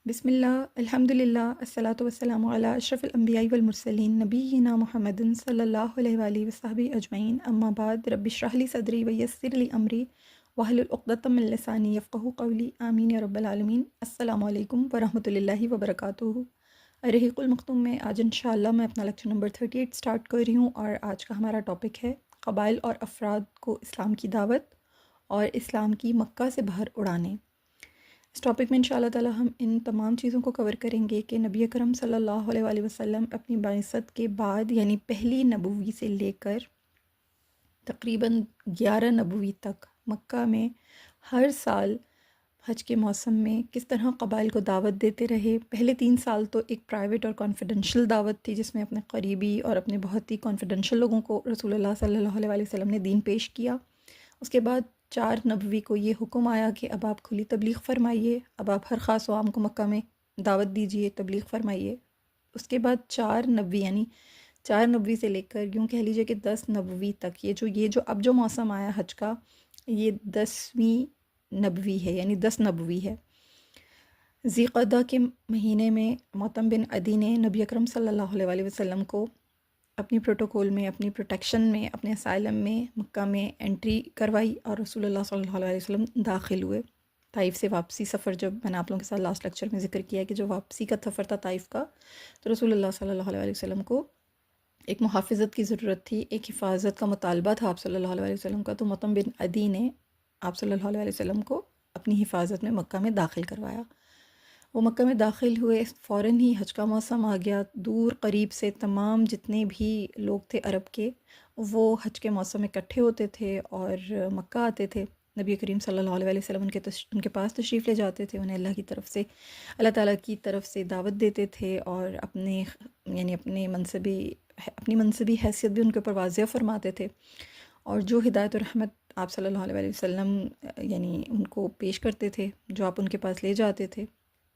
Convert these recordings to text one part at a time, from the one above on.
بسم اللہ الحمد للہ الصلاۃ والسلام علی اشرف الانبیاء والمرسلین نبینا محمد صلی اللہ علیہ وآلہ وصحبہ اجمعین اما بعد رب اشرح لی صدری ویسر لی امری واحلل عقدۃ من لسانی یفقہوا قولی آمین یا رب العالمین۔ السلام علیکم ورحمۃ اللہ وبرکاتہ۔ الرحیق المختوم میں آج انشاءاللہ میں اپنا لیکچر نمبر 38 سٹارٹ کر رہی ہوں، اور آج کا ہمارا ٹاپک ہے قبائل اور افراد کو اسلام کی دعوت اور اسلام کی مکہ سے باہر اڑانے۔ اس ٹاپک میں انشاءاللہ تعالی ہم ان تمام چیزوں کو کور کریں گے کہ نبی اکرم صلی اللہ علیہ وآلہ وسلم اپنی بعثت کے بعد یعنی پہلی نبوی سے لے کر تقریباً 11 نبوی تک مکہ میں ہر سال حج کے موسم میں کس طرح قبائل کو دعوت دیتے رہے۔ پہلے 3 سال تو ایک پرائیویٹ اور کانفیڈنشل دعوت تھی، جس میں اپنے قریبی اور اپنے بہت ہی کانفیڈنشل لوگوں کو رسول اللہ صلی اللہ علیہ وآلہ وسلم نے دین پیش کیا۔ اس کے بعد 4 نبوی کو یہ حکم آیا کہ اب آپ کھلی تبلیغ فرمائیے، اب آپ ہر خاص و عام کو مکہ میں دعوت دیجیے، تبلیغ فرمائیے۔ اس کے بعد 4 نبوی یعنی 4 نبوی سے لے کر یوں کہہ لیجئے کہ 10 نبوی تک، یہ جو اب جو موسم آیا حج کا، یہ 10ویں نبوی ہے، یعنی 10 نبوی ہے۔ ذی قعدہ کے مہینے میں معتم بن عدی نے نبی اکرم صلی اللہ علیہ وآلہ وسلم کو اپنی پروٹوکول میں، اپنی پروٹیکشن میں، اپنے اسائلم میں مکہ میں انٹری کروائی، اور رسول اللہ صلی اللہ علیہ وسلم داخل ہوئے۔ طائف سے واپسی سفر، جب میں نے آپ لوگوں کے ساتھ لاسٹ لیکچر میں ذکر کیا کہ جو واپسی کا سفر تھا طائف کا، تو رسول اللہ صلی اللہ علیہ وسلم کو ایک محافظت کی ضرورت تھی، ایک حفاظت کا مطالبہ تھا آپ صلی اللہ علیہ وسلم کا، تو معتم بن عدی نے آپ صلی اللہ علیہ وسلم کو اپنی حفاظت میں مکہ میں داخل کروایا۔ وہ مکہ میں داخل ہوئے، فوراً ہی حج کا موسم آ گیا۔ دور قریب سے تمام جتنے بھی لوگ تھے عرب کے، وہ حج کے موسم میں اکٹھے ہوتے تھے اور مکہ آتے تھے۔ نبی کریم صلی اللہ علیہ وسلم ان کے پاس تشریف لے جاتے تھے، انہیں اللہ کی طرف سے، اللہ تعالیٰ کی طرف سے دعوت دیتے تھے، اور اپنی منصبی حیثیت بھی ان کے اوپر واضح فرماتے تھے، اور جو ہدایت و رحمت آپ صلی اللہ علیہ وسلم یعنی ان کو پیش کرتے تھے، جو آپ ان کے پاس لے جاتے تھے،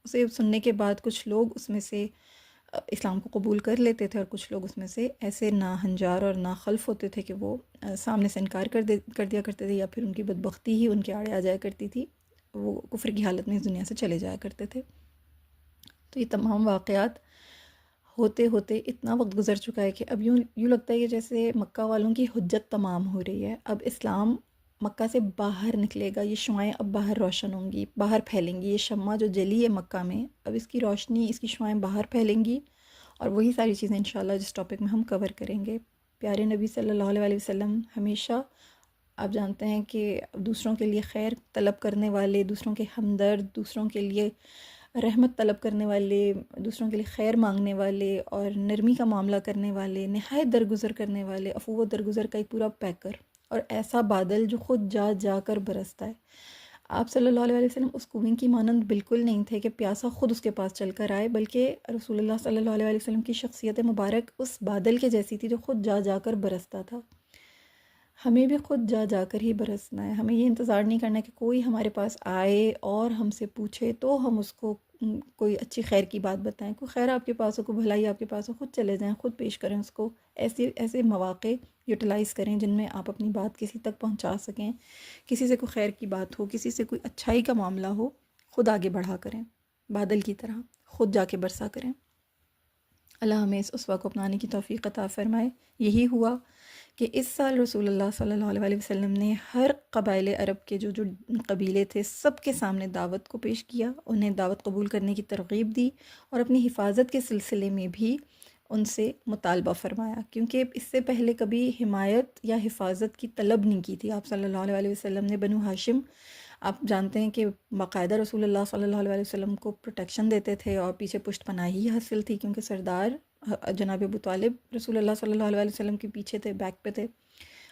اسے سننے کے بعد کچھ لوگ اس میں سے اسلام کو قبول کر لیتے تھے، اور کچھ لوگ اس میں سے ایسے ناہنجار اور ناخلف ہوتے تھے کہ وہ سامنے سے انکار کر دیا کرتے تھے، یا پھر ان کی بدبختی ہی ان کے آڑے آ جایا کرتی تھی، وہ کفر کی حالت میں اس دنیا سے چلے جایا کرتے تھے۔ تو یہ تمام واقعات ہوتے ہوتے اتنا وقت گزر چکا ہے کہ اب یوں لگتا ہے کہ جیسے مکہ والوں کی حجت تمام ہو رہی ہے، اب اسلام مکہ سے باہر نکلے گا، یہ شعائیں اب باہر روشن ہوں گی، باہر پھیلیں گی، یہ شمع جو جلی ہے مکہ میں، اب اس کی روشنی، اس کی شعائیں باہر پھیلیں گی، اور وہی ساری چیزیں انشاءاللہ جس ٹاپک میں ہم کور کریں گے۔ پیارے نبی صلی اللہ علیہ وسلم ہمیشہ، آپ جانتے ہیں کہ دوسروں کے لیے خیر طلب کرنے والے، دوسروں کے ہمدرد، دوسروں کے لیے رحمت طلب کرنے والے، دوسروں کے لیے خیر مانگنے والے، اور نرمی کا معاملہ کرنے والے، نہایت درگزر کرنے والے، عفو و درگزر کا ایک پورا پیکر، اور ایسا بادل جو خود جا جا کر برستا ہے۔ آپ صلی اللہ علیہ وسلم اس کنویں کی مانند بالکل نہیں تھے کہ پیاسا خود اس کے پاس چل کر آئے، بلکہ رسول اللہ صلی اللہ علیہ وسلم کی شخصیت مبارک اس بادل کے جیسی تھی جو خود جا جا کر برستا تھا۔ ہمیں بھی خود جا جا کر ہی برسنا ہے، ہمیں یہ انتظار نہیں کرنا کہ کوئی ہمارے پاس آئے اور ہم سے پوچھے تو ہم اس کو کوئی اچھی خیر کی بات بتائیں، کوئی خیر آپ کے پاس ہو، کوئی بھلائی آپ کے پاس ہو، خود چلے جائیں، خود پیش کریں اس کو۔ ایسے مواقع یوٹیلائز کریں جن میں آپ اپنی بات کسی تک پہنچا سکیں، کسی سے کوئی خیر کی بات ہو، کسی سے کوئی اچھائی کا معاملہ ہو، خود آگے بڑھا کریں، بادل کی طرح خود جا کے برسا کریں۔ اللہ ہمیں اس اسوہ کو اپنانے کی توفیق عطا فرمائے۔ یہی ہوا کہ اس سال رسول اللہ صلی اللہ علیہ وسلم نے ہر قبائل عرب کے جو قبیلے تھے، سب کے سامنے دعوت کو پیش کیا، انہیں دعوت قبول کرنے کی ترغیب دی، اور اپنی حفاظت کے سلسلے میں بھی ان سے مطالبہ فرمایا، کیونکہ اس سے پہلے کبھی حمایت یا حفاظت کی طلب نہیں کی تھی آپ صلی اللہ علیہ وسلم نے۔ بنو ہاشم، آپ جانتے ہیں کہ باقاعدہ رسول اللہ صلی اللہ علیہ وسلم کو پروٹیکشن دیتے تھے، اور پیچھے پشت پناہی حاصل تھی، کیونکہ سردار جناب ابو طالب رسول اللہ صلی اللہ علیہ وسلم کے پیچھے تھے، بیک پہ تھے۔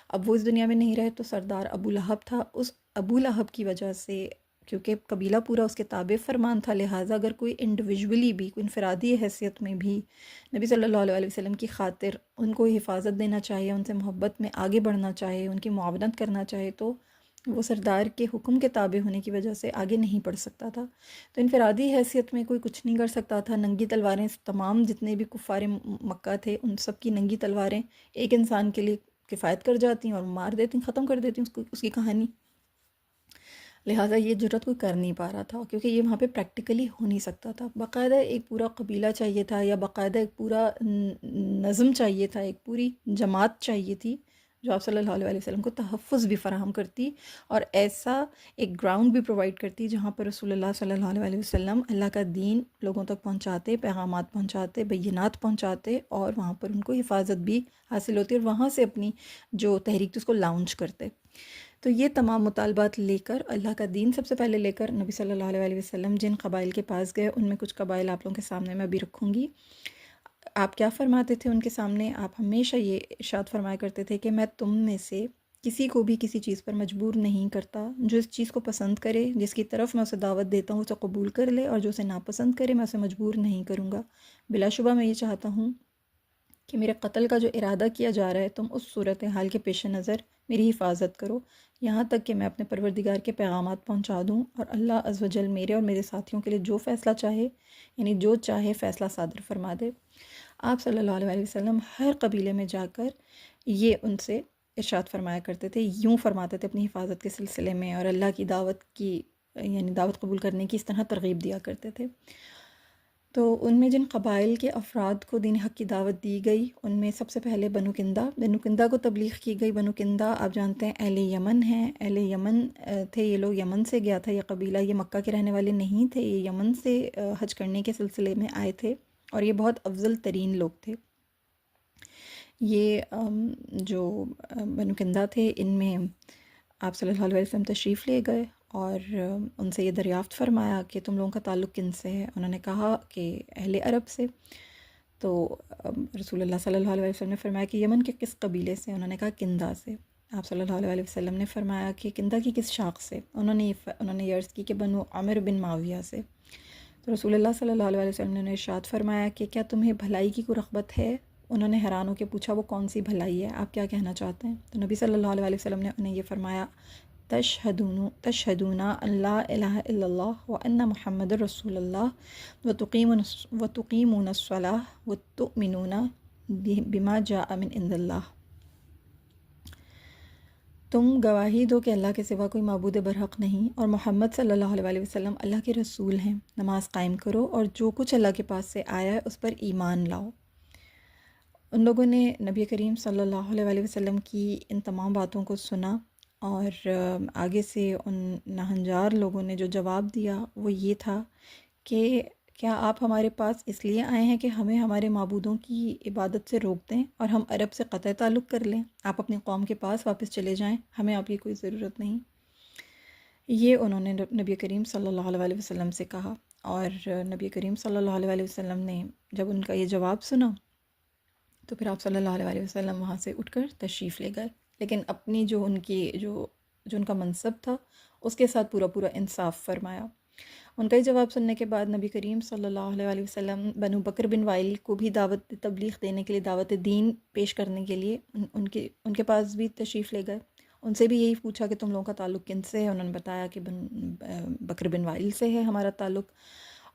اب وہ اس دنیا میں نہیں رہے، تو سردار ابو لہب تھا، اس ابو لہب کی وجہ سے، کیونکہ قبیلہ پورا اس کے تابع فرمان تھا، لہٰذا اگر کوئی انڈیویجولی بھی، کوئی انفرادی حیثیت میں بھی نبی صلی اللہ علیہ وسلم کی خاطر ان کو حفاظت دینا چاہیے، ان سے محبت میں آگے بڑھنا چاہے، ان کی معاونت کرنا چاہے، تو وہ سردار کے حکم کے تابع ہونے کی وجہ سے آگے نہیں بڑھ سکتا تھا۔ تو انفرادی حیثیت میں کوئی کچھ نہیں کر سکتا تھا، ننگی تلواریں تمام جتنے بھی کفار مکہ تھے ان سب کی ننگی تلواریں ایک انسان کے لیے کفایت کر جاتی ہیں، اور مار دیتی ہیں، ختم کر دیتی ہیں اس کی کہانی۔ لہٰذا یہ جرات کوئی کر نہیں پا رہا تھا، کیونکہ یہ وہاں پہ پریکٹیکلی ہو نہیں سکتا تھا۔ باقاعدہ ایک پورا قبیلہ چاہیے تھا، یا باقاعدہ ایک پورا نظم چاہیے تھا، ایک پوری جماعت چاہیے تھی جو آپ صلی اللہ علیہ وسلم کو تحفظ بھی فراہم کرتی، اور ایسا ایک گراؤنڈ بھی پرووائڈ کرتی جہاں پر رسول اللہ صلی اللہ علیہ وسلم اللہ کا دین لوگوں تک پہنچاتے، پیغامات پہنچاتے، بینات پہنچاتے، اور وہاں پر ان کو حفاظت بھی حاصل ہوتی، اور وہاں سے اپنی جو تحریک تھی اس کو لانچ کرتے۔ تو یہ تمام مطالبات لے کر، اللہ کا دین سب سے پہلے لے کر، نبی صلی اللہ علیہ وسلم جن قبائل کے پاس گئے، ان میں کچھ قبائل آپ لوگوں کے سامنے میں ابھی رکھوں گی۔ آپ کیا فرماتے تھے ان کے سامنے؟ آپ ہمیشہ یہ ارشاد فرمایا کرتے تھے کہ میں تم میں سے کسی کو بھی کسی چیز پر مجبور نہیں کرتا، جو اس چیز کو پسند کرے، جس کی طرف میں اسے دعوت دیتا ہوں اسے قبول کر لے، اور جو اسے ناپسند کرے میں اسے مجبور نہیں کروں گا۔ بلا شبہ میں یہ چاہتا ہوں کہ میرے قتل کا جو ارادہ کیا جا رہا ہے، تم اس صورتحال کے پیش نظر میری حفاظت کرو، یہاں تک کہ میں اپنے پروردگار کے پیغامات پہنچا دوں، اور اللہ عز و جل میرے اور میرے ساتھیوں کے لیے جو فیصلہ چاہے، یعنی جو چاہے فیصلہ صادر فرما دے۔ آپ صلی اللہ علیہ وسلم ہر قبیلے میں جا کر یہ ان سے ارشاد فرمایا کرتے تھے، یوں فرماتے تھے اپنی حفاظت کے سلسلے میں، اور اللہ کی دعوت کی، یعنی دعوت قبول کرنے کی اس طرح ترغیب دیا کرتے تھے۔ تو ان میں جن قبائل کے افراد کو دین حق کی دعوت دی گئی، ان میں سب سے پہلے بنو کندہ کو تبلیغ کی گئی۔ بنو کندہ آپ جانتے ہیں اہل یمن ہیں، اہل یمن تھے یہ لوگ، یمن سے گیا تھا یہ قبیلہ، یہ مکہ کے رہنے والے نہیں تھے، یہ یمن سے حج کرنے کے سلسلے میں آئے تھے، اور یہ بہت افضل ترین لوگ تھے۔ یہ جو بنو کندہ تھے، ان میں آپ صلی اللہ علیہ وسلم تشریف لے گئے، اور ان سے یہ دریافت فرمایا کہ تم لوگوں کا تعلق کن سے ہے؟ انہوں نے کہا کہ اہل عرب سے۔ تو رسول اللہ صلی اللہ علیہ وسلم نے فرمایا کہ یمن کے کس قبیلے سے؟ انہوں نے کہا کندہ سے۔ آپ صلی اللہ علیہ وسلم نے فرمایا کہ کندہ کی کس شاخ سے؟ انہوں نے یہ عرض کی کہ بنو عامر بن معاویہ سے۔ تو رسول اللہ صلی اللہ علیہ وسلم نے ارشاد فرمایا کہ کیا تمہیں بھلائی کی کوئی رغبت ہے؟ انہوں نے حیران ہو کے پوچھا وہ کون سی بھلائی ہے، آپ کیا کہنا چاہتے ہیں؟ تو نبی صلی اللہ علیہ وسلم نے انہیں یہ فرمایا، تشہدون ان لا الہ الا اللہ وان محمد رسول اللہ وتقیمون الصلاۃ وتؤمنون بما جاء من عند اللہ۔ تم گواہی دو کہ اللہ کے سوا کوئی معبود برحق نہیں، اور محمد صلی اللہ علیہ وسلم اللہ کے رسول ہیں، نماز قائم کرو، اور جو کچھ اللہ کے پاس سے آیا ہے اس پر ایمان لاؤ۔ ان لوگوں نے نبی کریم صلی اللہ علیہ وسلم کی ان تمام باتوں کو سنا، اور آگے سے ان ناہنجار لوگوں نے جو جواب دیا وہ یہ تھا کہ کیا آپ ہمارے پاس اس لیے آئے ہیں کہ ہمیں ہمارے معبودوں کی عبادت سے روک دیں اور ہم عرب سے قطع تعلق کر لیں؟ آپ اپنی قوم کے پاس واپس چلے جائیں، ہمیں آپ کی کوئی ضرورت نہیں۔ یہ انہوں نے نبی کریم صلی اللہ علیہ وسلم سے کہا، اور نبی کریم صلی اللہ علیہ وسلم نے جب ان کا یہ جواب سنا تو پھر آپ صلی اللہ علیہ وسلم وہاں سے اٹھ کر تشریف لے گئے، لیکن اپنی جو ان کا منصب تھا اس کے ساتھ پورا انصاف فرمایا۔ ان کا ہی جواب سننے کے بعد نبی کریم صلی اللہ علیہ وسلم بنو بکر بن وائل کو بھی دعوت تبلیغ دینے کے لیے، دعوت دین پیش کرنے کے لیے ان کے پاس بھی تشریف لے گئے۔ ان سے بھی یہی پوچھا کہ تم لوگوں کا تعلق کن سے ہے؟ انہوں نے بتایا کہ بکر بن وائل سے ہے ہمارا تعلق،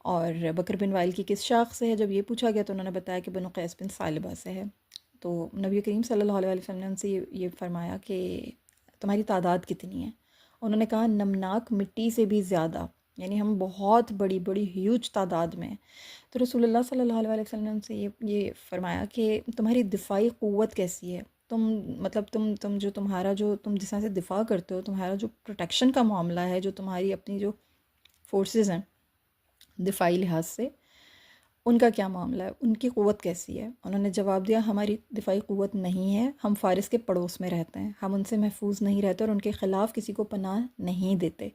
اور بکر بن وائل کی کس شاخ سے ہے؟ جب یہ پوچھا گیا تو انہوں نے بتایا کہ بنو قیس بن ثعلبہ سے ہے۔ تو نبی کریم صلی اللہ علیہ وسلم نے ان سے یہ فرمایا کہ تمہاری تعداد کتنی ہے؟ انہوں نے کہا نمناک مٹی سے بھی زیادہ، یعنی ہم بہت بڑی ہیوج تعداد میں ہیں۔ تو رسول اللہ صلی اللہ علیہ وسلم نے ان سے یہ فرمایا کہ تمہاری دفاعی قوت کیسی ہے؟ تم جس طرح سے دفاع کرتے ہو، تمہارا جو پروٹیکشن کا معاملہ ہے، جو تمہاری اپنی جو فورسز ہیں دفاعی لحاظ سے، ان کا کیا معاملہ ہے، ان کی قوت کیسی ہے؟ انہوں نے جواب دیا ہماری دفاعی قوت نہیں ہے، ہم فارس کے پڑوس میں رہتے ہیں، ہم ان سے محفوظ نہیں رہتے اور ان کے خلاف کسی کو پناہ نہیں دیتے۔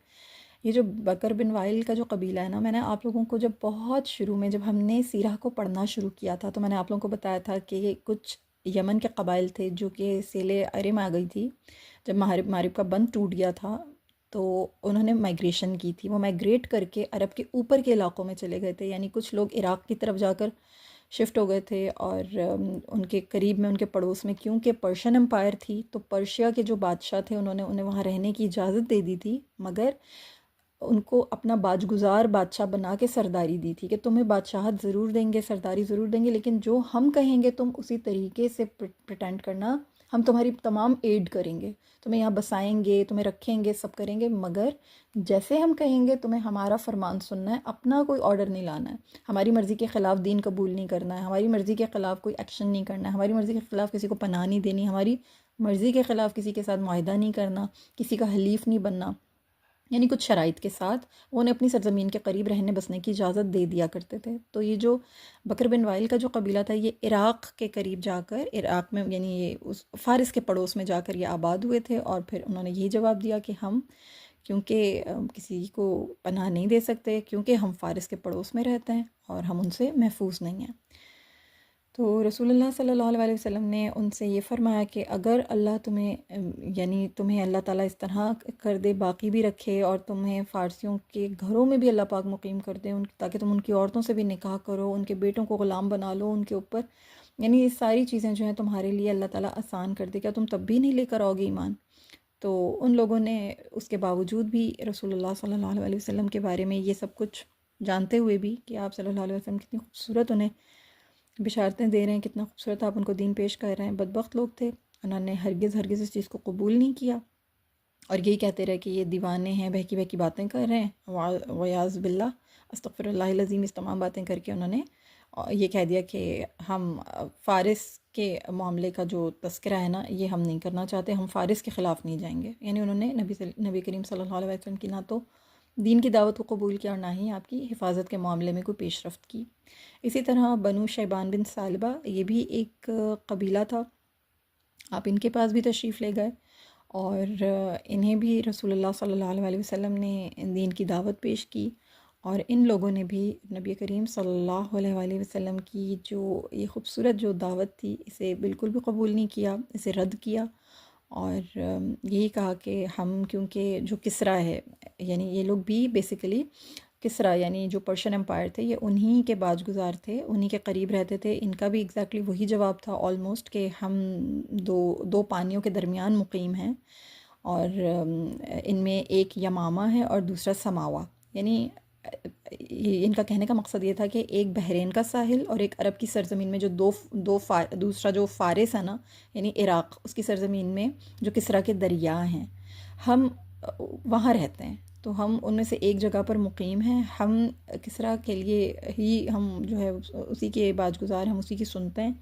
یہ جو بکر بن وائل کا جو قبیلہ ہے نا، میں نے آپ لوگوں کو جب بہت شروع میں، جب ہم نے سیرہ کو پڑھنا شروع کیا تھا تو میں نے آپ لوگوں کو بتایا تھا کہ یہ کچھ یمن کے قبائل تھے جو کہ سیل عرم آ گئی تھی، جب مغرب کا بند ٹوٹ گیا تھا تو انہوں نے مائگریشن کی تھی، وہ مائگریٹ کر کے عرب کے اوپر کے علاقوں میں چلے گئے تھے، یعنی کچھ لوگ عراق کی طرف جا کر شفٹ ہو گئے تھے، اور ان کے قریب میں، ان کے پڑوس میں، کیونکہ پرشین امپائر تھی تو پرشیا کے جو بادشاہ تھے انہیں وہاں رہنے کی اجازت دے دی تھی، مگر ان کو اپنا باجگزار بادشاہ بنا کے سرداری دی تھی کہ تمہیں بادشاہت ضرور دیں گے، سرداری ضرور دیں گے، لیکن جو ہم کہیں گے تم اسی طریقے سے پریٹینڈ کرنا، ہم تمہاری تمام ایڈ کریں گے، تمہیں یہاں بسائیں گے، تمہیں رکھیں گے، سب کریں گے، مگر جیسے ہم کہیں گے تمہیں ہمارا فرمان سننا ہے، اپنا کوئی آرڈر نہیں لانا ہے، ہماری مرضی کے خلاف دین قبول نہیں کرنا ہے، ہماری مرضی کے خلاف کوئی ایکشن نہیں کرنا ہے، ہماری مرضی کے خلاف کسی کو پناہ نہیں دینی، ہماری مرضی کے خلاف کسی کے ساتھ معاہدہ نہیں کرنا، کسی کا حلیف نہیں بننا، یعنی کچھ شرائط کے ساتھ وہ انہیں اپنی سرزمین کے قریب رہنے بسنے کی اجازت دے دیا کرتے تھے۔ تو یہ جو بکر بن وائل کا جو قبیلہ تھا، یہ عراق کے قریب جا کر، عراق میں یعنی یہ اس فارس کے پڑوس میں جا کر یہ آباد ہوئے تھے، اور پھر انہوں نے یہی جواب دیا کہ ہم کیونکہ کسی کو پناہ نہیں دے سکتے، کیونکہ ہم فارس کے پڑوس میں رہتے ہیں اور ہم ان سے محفوظ نہیں ہیں۔ تو رسول اللہ صلی اللہ علیہ وسلم نے ان سے یہ فرمایا کہ اگر اللہ تمہیں یعنی تمہیں اللہ تعالیٰ اس طرح کر دے، باقی بھی رکھے، اور تمہیں فارسیوں کے گھروں میں بھی اللہ پاک مقیم کر دے، تاکہ تم ان کی عورتوں سے بھی نکاح کرو، ان کے بیٹوں کو غلام بنا لو ان کے اوپر، یعنی یہ ساری چیزیں جو ہیں تمہارے لیے اللہ تعالیٰ آسان کر دے، کیا تم تب بھی نہیں لے کر آؤ گے ایمان؟ تو ان لوگوں نے اس کے باوجود بھی رسول اللہ صلی اللہ علیہ وسلم کے بارے میں یہ سب کچھ جانتے ہوئے بھی کہ آپ صلی اللہ علیہ وسلم کتنی خوبصورت انہیں بشارتیں دے رہے ہیں، کتنا خوبصورت آپ ان کو دین پیش کر رہے ہیں، بدبخت لوگ تھے، انہوں نے ہرگز اس چیز کو قبول نہیں کیا، اور یہی کہتے رہے کہ یہ دیوانے ہیں، بہکی بہکی باتیں کر رہے ہیں، ویاذ باللہ، استغفر اللہ العظیم۔ اس تمام باتیں کر کے انہوں نے یہ کہہ دیا کہ ہم فارس کے معاملے کا جو تذکرہ ہے نا، یہ ہم نہیں کرنا چاہتے، ہم فارس کے خلاف نہیں جائیں گے، یعنی انہوں نے نبی کریم صلی اللہ علیہ وسلم کی نہ تو دین کی دعوت کو قبول کیا اور نہ ہی آپ کی حفاظت کے معاملے میں کوئی پیش رفت کی۔ اسی طرح بنو شیبان بن ثعلبہ، یہ بھی ایک قبیلہ تھا، آپ ان کے پاس بھی تشریف لے گئے، اور انہیں بھی رسول اللہ صلی اللہ علیہ وسلم نے دین کی دعوت پیش کی، اور ان لوگوں نے بھی نبی کریم صلی اللہ علیہ وسلم کی جو یہ خوبصورت جو دعوت تھی، اسے بالکل بھی قبول نہیں کیا، اسے رد کیا، اور یہی کہا کہ ہم کیونکہ جو کسریٰ ہے، یعنی یہ لوگ بھی بیسیکلی کسریٰ یعنی جو پرشین امپائر تھے، یہ انہی کے باج گزار تھے، انہی کے قریب رہتے تھے، ان کا بھی ایگزیکٹلی وہی جواب تھا آلموسٹ، کہ ہم دو پانیوں کے درمیان مقیم ہیں، اور ان میں ایک یمامہ ہے اور دوسرا سماوا، یعنی ان کا کہنے کا مقصد یہ تھا کہ ایک بحرین کا ساحل اور ایک عرب کی سرزمین میں جو دوسرا جو فارس ہے نا، یعنی عراق، اس کی سرزمین میں جو کسریٰ کے دریا ہیں، ہم وہاں رہتے ہیں، تو ہم ان میں سے ایک جگہ پر مقیم ہیں، ہم کسریٰ کے لیے ہی ہم جو ہے اسی کے باج گزار ہیں، ہم اسی کی سنتے ہیں،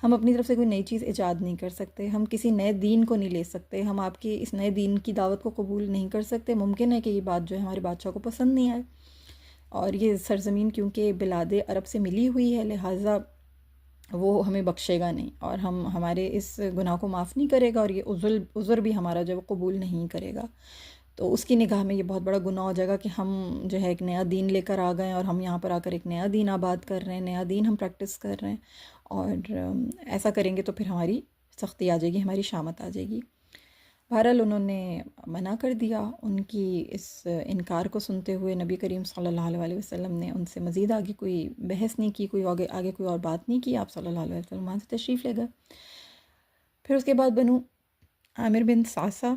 ہم اپنی طرف سے کوئی نئی چیز ایجاد نہیں کر سکتے، ہم کسی نئے دین کو نہیں لے سکتے، ہم آپ کے اس نئے دین کی دعوت کو قبول نہیں کر سکتے، ممکن ہے کہ یہ بات جو ہے ہمارے بادشاہ کو پسند نہیں آئے، اور یہ سرزمین کیونکہ بلاد عرب سے ملی ہوئی ہے، لہٰذا وہ ہمیں بخشے گا نہیں، اور ہمارے اس گناہ کو معاف نہیں کرے گا، اور یہ عذر بھی ہمارا جو قبول نہیں کرے گا، تو اس کی نگاہ میں یہ بہت بڑا گناہ ہو جائے گا کہ ہم جو ہے ایک نیا دین لے کر آ گئے، اور ہم یہاں پر آ کر ایک نیا دین آباد کر رہے ہیں، نیا دین ہم پریکٹس کر رہے ہیں، اور ایسا کریں گے تو پھر ہماری سختی آ جائے گی، ہماری شامت آ جائے گی۔ بہرحال انہوں نے منع کر دیا، ان کی اس انکار کو سنتے ہوئے نبی کریم صلی اللہ علیہ وسلم نے ان سے مزید آگے کوئی بحث نہیں کی، کوئی آگے کوئی اور بات نہیں کی، آپ صلی اللہ علیہ وسلم وہاں سے تشریف لے گئے۔ پھر اس کے بعد بنو عامر بن صعصع،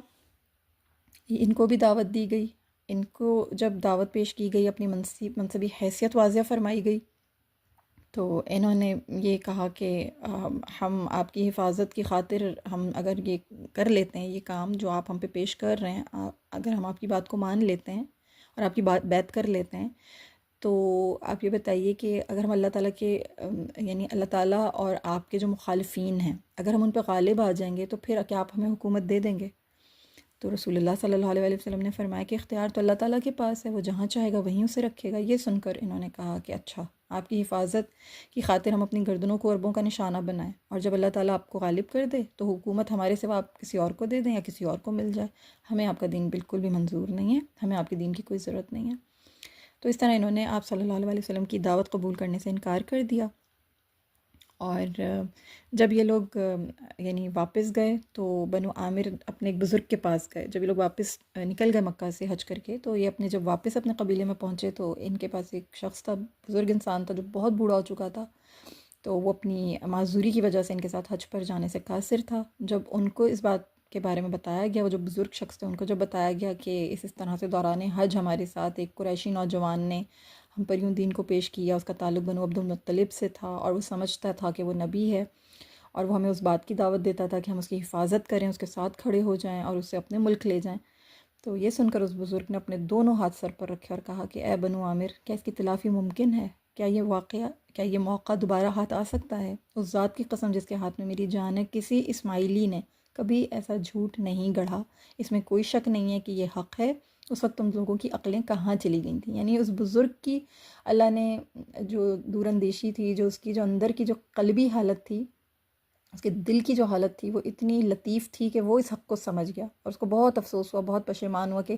ان کو بھی دعوت دی گئی، ان کو جب دعوت پیش کی گئی، اپنی منصبی حیثیت واضح فرمائی گئی، تو انہوں نے یہ کہا کہ ہم آپ کی حفاظت کی خاطر ہم اگر یہ کر لیتے ہیں، یہ کام جو آپ ہم پہ پیش کر رہے ہیں، اگر ہم آپ کی بات کو مان لیتے ہیں اور آپ کی بیعت کر لیتے ہیں، تو آپ یہ بتائیے کہ اگر ہم اللہ تعالیٰ کے یعنی اللہ تعالیٰ اور آپ کے جو مخالفین ہیں، اگر ہم ان پہ غالب آ جائیں گے تو پھر کیا آپ ہمیں حکومت دے دیں گے؟ تو رسول اللہ صلی اللہ علیہ وسلم نے فرمایا کہ اختیار تو اللہ تعالیٰ کے پاس ہے، وہ جہاں چاہے گا وہیں اسے رکھے گا۔ یہ سن کر انہوں نے کہا کہ اچھا، آپ کی حفاظت کی خاطر ہم اپنی گردنوں کو عربوں کا نشانہ بنائیں، اور جب اللہ تعالیٰ آپ کو غالب کر دے تو حکومت ہمارے سوا آپ کسی اور کو دے دیں یا کسی اور کو مل جائے، ہمیں آپ کا دین بالکل بھی منظور نہیں ہے، ہمیں آپ کے دین کی کوئی ضرورت نہیں ہے۔ تو اس طرح انہوں نے آپ صلی اللہ علیہ وسلم کی دعوت قبول کرنے سے انکار کر دیا، اور جب یہ لوگ یعنی واپس گئے تو بنو عامر اپنے ایک بزرگ کے پاس گئے، جب یہ لوگ واپس نکل گئے مکہ سے حج کر کے، تو یہ جب واپس اپنے قبیلے میں پہنچے تو ان کے پاس ایک شخص تھا، بزرگ انسان تھا جو بہت بوڑھا ہو چکا تھا، تو وہ اپنی معذوری کی وجہ سے ان کے ساتھ حج پر جانے سے قاصر تھا۔ جب ان کو اس بات کے بارے میں بتایا گیا، وہ جو بزرگ شخص تھے ان کو جب بتایا گیا کہ اس طرح سے دوران حج ہمارے ساتھ ایک قریشی نوجوان نے ہم پر یوں دین کو پیش کیا، اس کا تعلق بنو عبد المطلب سے تھا اور وہ سمجھتا تھا کہ وہ نبی ہے، اور وہ ہمیں اس بات کی دعوت دیتا تھا کہ ہم اس کی حفاظت کریں، اس کے ساتھ کھڑے ہو جائیں اور اسے اپنے ملک لے جائیں۔ تو یہ سن کر اس بزرگ نے اپنے دونوں ہاتھ سر پر رکھے اور کہا کہ اے بنو عامر، کیا اس کی تلافی ممکن ہے؟ کیا یہ موقع دوبارہ ہاتھ آ سکتا ہے؟ اس ذات کی قسم جس کے ہاتھ میں میری جان ہے، کسی اسماعیلی نے کبھی ایسا جھوٹ نہیں گڑھا، اس میں کوئی شک نہیں ہے کہ یہ حق ہے۔ اس وقت تم لوگوں کی عقلیں کہاں چلی گئی تھیں؟ یعنی اس بزرگ کی اللہ نے جو دور اندیشی تھی، جو اس کی جو اندر کی جو قلبی حالت تھی، اس کے دل کی جو حالت تھی، وہ اتنی لطیف تھی کہ وہ اس حق کو سمجھ گیا، اور اس کو بہت افسوس ہوا، بہت پشیمان ہوا کہ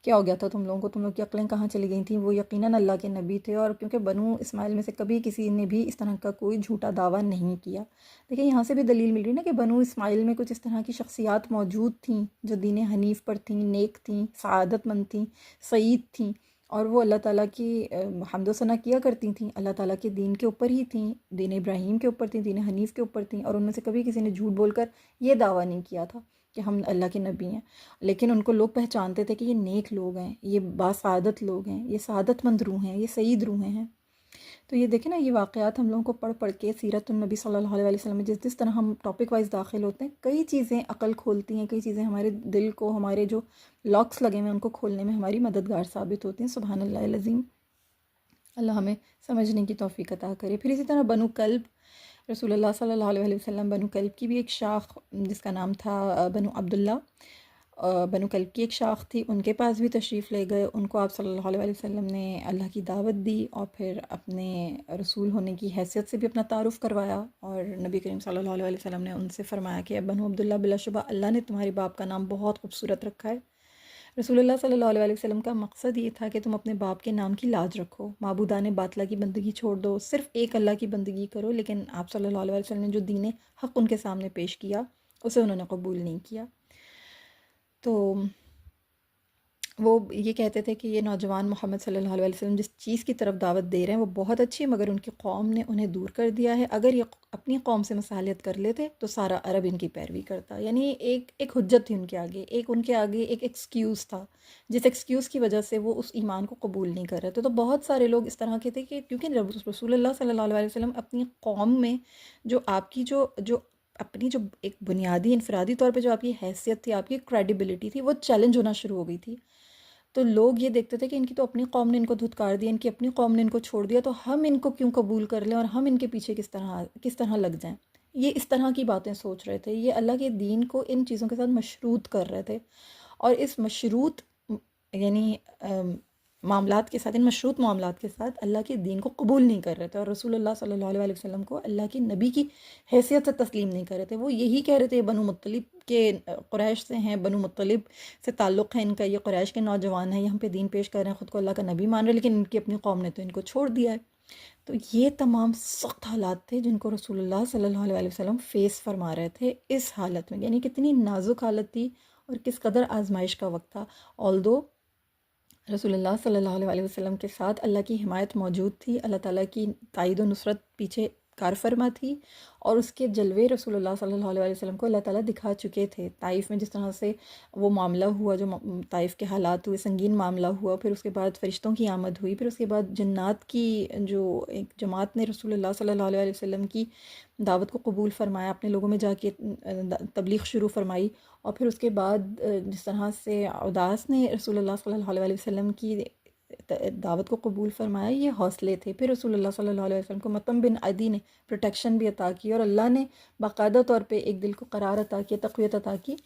کیا ہو گیا تھا تم لوگوں کو، تم لوگ کی عقلیں کہاں چلی گئی تھیں۔ وہ یقیناً اللہ کے نبی تھے، اور کیونکہ بنو اسماعیل میں سے کبھی کسی نے بھی اس طرح کا کوئی جھوٹا دعویٰ نہیں کیا۔ دیکھیں یہاں سے بھی دلیل مل رہی نا کہ بنو اسماعیل میں کچھ اس طرح کی شخصیات موجود تھیں جو دین حنیف پر تھیں، نیک تھیں، سعادت مند تھیں، سعید تھیں، اور وہ اللہ تعالیٰ کی حمد و ثنا کیا کرتی تھیں، اللہ تعالیٰ کے دین کے اوپر ہی تھیں، دین ابراہیم کے اوپر تھیں، دین حنیف کے اوپر تھیں، اور ان میں سے کبھی کسی نے جھوٹ بول کر یہ دعویٰ نہیں کیا تھا کہ ہم اللہ کے نبی ہیں۔ لیکن ان کو لوگ پہچانتے تھے کہ یہ نیک لوگ ہیں، یہ باسعادت لوگ ہیں، یہ سعادت مند روح ہیں، یہ سعید روحیں ہیں۔ تو یہ دیکھیں نا، یہ واقعات ہم لوگوں کو پڑھ پڑھ کے سیرت النبی صلی اللہ علیہ وسلم میں جس طرح ہم ٹاپک وائز داخل ہوتے ہیں، کئی چیزیں عقل کھولتی ہیں، کئی چیزیں ہمارے دل کو، ہمارے جو لاکس لگے ہوئے ہیں ان کو کھولنے میں ہماری مددگار ثابت ہوتی ہیں۔ سبحان اللہ العظیم، اللہ ہمیں سمجھنے کی توفیق عطا کرے۔ پھر اسی طرح بنو کلب، رسول اللہ صلی اللہ علیہ وسلم بنو کلب کی بھی ایک شاخ جس کا نام تھا بنو عبداللہ، بنو کلب کی ایک شاخ تھی، ان کے پاس بھی تشریف لے گئے۔ ان کو آپ صلی اللہ علیہ وسلم نے اللہ کی دعوت دی، اور پھر اپنے رسول ہونے کی حیثیت سے بھی اپنا تعارف کروایا، اور نبی کریم صلی اللہ علیہ وسلم نے ان سے فرمایا کہ بنو عبداللہ، بلا شبہ اللہ نے تمہارے باپ کا نام بہت خوبصورت رکھا ہے۔ رسول اللہ صلی اللہ علیہ وسلم کا مقصد یہ تھا کہ تم اپنے باپ کے نام کی لاج رکھو، معبودان باطلہ کی بندگی چھوڑ دو، صرف ایک اللہ کی بندگی کرو۔ لیکن آپ صلی اللہ علیہ وسلم نے جو دین حق ان کے سامنے پیش کیا، اسے انہوں نے قبول نہیں کیا۔ تو وہ یہ کہتے تھے کہ یہ نوجوان محمد صلی اللہ علیہ وسلم جس چیز کی طرف دعوت دے رہے ہیں وہ بہت اچھی ہے، مگر ان کی قوم نے انہیں دور کر دیا ہے۔ اگر یہ اپنی قوم سے مصالحت کر لیتے تو سارا عرب ان کی پیروی کرتا۔ یعنی ایک حجت تھی ان کے آگے، ان کے آگے ایک ایکسکیوز تھا، جس ایکسکیوز کی وجہ سے وہ اس ایمان کو قبول نہیں کر رہے تھے۔ تو بہت سارے لوگ اس طرح کے تھے کہ کیونکہ رسول اللہ صلی اللہ علیہ وسلم اپنی قوم میں جو آپ کی جو اپنی جو ایک بنیادی انفرادی طور پہ جو آپ کی حیثیت تھی، آپ کی کریڈیبلٹی تھی، وہ چیلنج ہونا شروع ہو گئی تھی۔ تو لوگ یہ دیکھتے تھے کہ ان کی تو اپنی قوم نے ان کو دھتکار دیا، ان کی اپنی قوم نے ان کو چھوڑ دیا، تو ہم ان کو کیوں قبول کر لیں اور ہم ان کے پیچھے کس طرح لگ جائیں۔ یہ اس طرح کی باتیں سوچ رہے تھے، یہ اللہ کے دین کو ان چیزوں کے ساتھ مشروط کر رہے تھے، اور اس مشروط یعنی معاملات کے ساتھ، ان مشروط معاملات کے ساتھ اللہ کے دین کو قبول نہیں کر رہے تھے، اور رسول اللہ صلی اللہ علیہ وسلم کو اللہ کی نبی کی حیثیت سے تسلیم نہیں کر رہے تھے۔ وہ یہی کہہ رہے تھے بنو مطلب کے قریش سے ہیں، بنو مطلب سے تعلق ہے ان کا، یہ قریش کے نوجوان ہیں، یہاں پہ دین پیش کر رہے ہیں، خود کو اللہ کا نبی مان رہے ہیں، لیکن ان کی اپنی قوم نے تو ان کو چھوڑ دیا ہے۔ تو یہ تمام سخت حالات تھے جن کو رسول اللہ صلی اللہ علیہ وسلم فیس فرما رہے تھے اس حالت میں، یعنی کتنی نازک حالت تھی اور کس قدر آزمائش کا وقت تھا۔ آلدو رسول اللہ صلی اللہ علیہ وسلم کے ساتھ اللہ کی حمایت موجود تھی، اللہ تعالیٰ کی تائید و نصرت پیچھے کار فرما تھی، اور اس کے جلوے رسول اللہ صلی اللہ علیہ وسلم کو اللہ تعالیٰ دکھا چکے تھے۔ طائف میں جس طرح سے وہ معاملہ ہوا، جو طائف کے حالات ہوئے، سنگین معاملہ ہوا، پھر اس کے بعد فرشتوں کی آمد ہوئی، پھر اس کے بعد جنات کی جو ایک جماعت نے رسول اللہ صلی اللہ علیہ وسلم کی دعوت کو قبول فرمایا، اپنے لوگوں میں جا کے تبلیغ شروع فرمائی، اور پھر اس کے بعد جس طرح سے عداس نے رسول اللہ صلی اللہ علیہ وسلم کی دعوت کو قبول فرمایا، یہ حوصلے تھے۔ پھر رسول اللہ صلی اللہ علیہ وسلم کو مطعم بن عدی نے پروٹیکشن بھی عطا کی، اور اللہ نے باقاعدہ طور پہ ایک دل کو قرار عطا کیا، تقویت عطا کی۔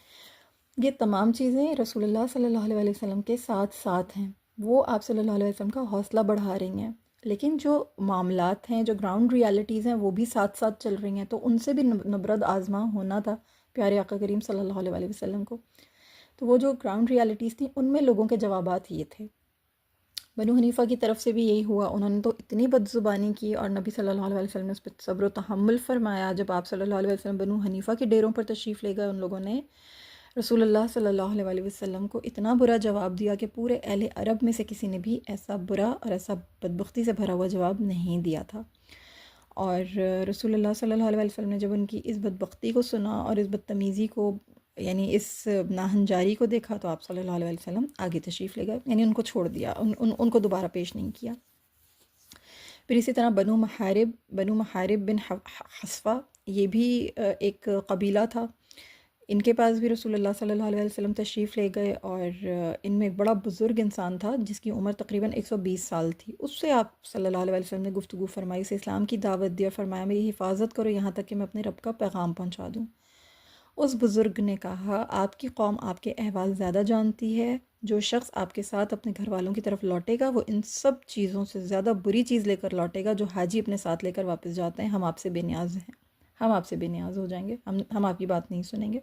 یہ تمام چیزیں رسول اللہ صلی اللہ علیہ وسلم کے ساتھ ساتھ ہیں، وہ آپ صلی اللہ علیہ وسلم کا حوصلہ بڑھا رہی ہیں، لیکن جو معاملات ہیں، جو گراؤنڈ ریالٹیز ہیں، وہ بھی ساتھ ساتھ چل رہی ہیں، تو ان سے بھی نبرد آزما ہونا تھا پیارے آقا کریم صلی اللہ علیہ وسلم کو۔ تو وہ جو گراؤنڈ ریالٹیز تھیں، ان میں لوگوں کے جوابات یہ تھے۔ بنو حنیفہ کی طرف سے بھی یہی ہوا، انہوں نے تو اتنی بد زبانی کی، اور نبی صلی اللہ علیہ وسلم نے اس پہ صبر و تحمل فرمایا۔ جب آپ صلی اللہ علیہ وسلم بنو حنیفہ کے ڈیروں پر تشریف لے گئے، ان لوگوں نے رسول اللہ صلی اللہ علیہ وسلم کو اتنا برا جواب دیا کہ پورے اہل عرب میں سے کسی نے بھی ایسا برا اور ایسا بدبختی سے بھرا ہوا جواب نہیں دیا تھا۔ اور رسول اللہ صلی اللہ علیہ وسلم نے جب ان کی اس بدبختی کو سنا اور اس بدتمیزی کو، یعنی اس ناہنجاری کو دیکھا، تو آپ صلی اللہ علیہ وسلم آگے تشریف لے گئے، یعنی ان کو چھوڑ دیا، ان کو دوبارہ پیش نہیں کیا۔ پھر اسی طرح بنو محارب بن حصفہ، یہ بھی ایک قبیلہ تھا، ان کے پاس بھی رسول اللہ صلی اللہ علیہ وسلم تشریف لے گئے، اور ان میں ایک بڑا بزرگ انسان تھا جس کی عمر تقریباً 120 سال تھی. اس سے آپ صلی اللہ علیہ وسلم نے گفتگو فرمائی، اسے اسلام کی دعوت دی اور فرمایا میری حفاظت کرو یہاں تک کہ میں اپنے رب کا پیغام پہنچا دوں. اس بزرگ نے کہا آپ کی قوم آپ کے احوال زیادہ جانتی ہے، جو شخص آپ کے ساتھ اپنے گھر والوں کی طرف لوٹے گا وہ ان سب چیزوں سے زیادہ بری چیز لے کر لوٹے گا جو حاجی اپنے ساتھ لے کر واپس جاتے ہیں. ہم آپ سے بے نیاز ہیں، ہم آپ سے بے نیاز ہو جائیں گے، ہم آپ کی بات نہیں سنیں گے.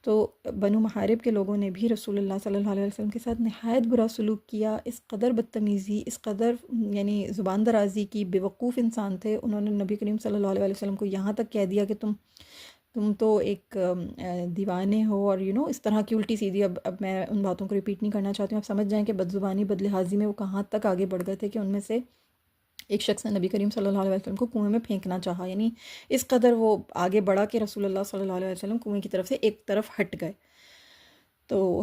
تو بنو محارب کے لوگوں نے بھی رسول اللہ صلی اللہ علیہ وسلم کے ساتھ نہایت برا سلوک کیا، اس قدر بدتمیزی، اس قدر یعنی زبان درازی کی. بیوقوف انسان تھے، انہوں نے نبی کریم صلی اللہ علیہ وسلم کو یہاں تک کہہ دیا کہ تم تو ایک دیوانے ہو، اور اس طرح کی الٹی سیدھی. اب میں ان باتوں کو ریپیٹ نہیں کرنا چاہتی ہوں، آپ سمجھ جائیں کہ بد زبانی بد لحاظی میں وہ کہاں تک آگے بڑھ گئے تھے کہ ان میں سے ایک شخص نے نبی کریم صلی اللہ علیہ وسلم کو کنویں میں پھینکنا چاہا. یعنی اس قدر وہ آگے بڑھا کہ رسول اللہ صلی اللہ علیہ وسلم کنویں کی طرف سے ایک طرف ہٹ گئے. تو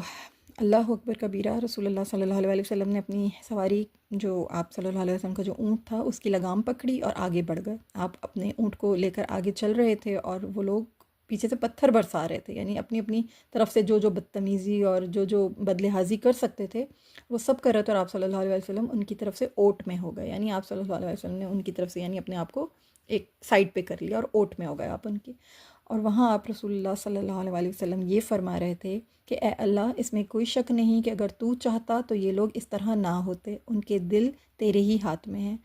اللہ اکبر کبیرہ، رسول اللہ صلی اللہ علیہ وسلم نے اپنی سواری، جو آپ صلی اللہ علیہ وسلم کا جو اونٹ تھا، اس کی لگام پکڑی اور آگے بڑھ گئے. آپ اپنے اونٹ کو لے کر آگے چل رہے تھے اور وہ لوگ پیچھے سے پتھر برسا رہے تھے. یعنی اپنی اپنی طرف سے جو بدتمیزی اور جو بدلحاظی کر سکتے تھے وہ سب کر رہے تھے، اور آپ صلی اللہ علیہ وسلم ان کی طرف سے اوٹ میں ہو گئے. یعنی آپ صلی اللہ علیہ وسلم نے ان کی طرف سے یعنی اپنے آپ کو ایک سائڈ پہ کر لیا اور اوٹ میں ہو گئے آپ ان کی. اور وہاں آپ رسول اللہ صلی اللہ علیہ وسلم یہ فرما رہے تھے کہ اے اللہ، اس میں کوئی شک نہیں کہ اگر تو چاہتا تو یہ لوگ اس طرح نہ ہوتے، ان کے دل تیرے ہی ہاتھ میں ہیں،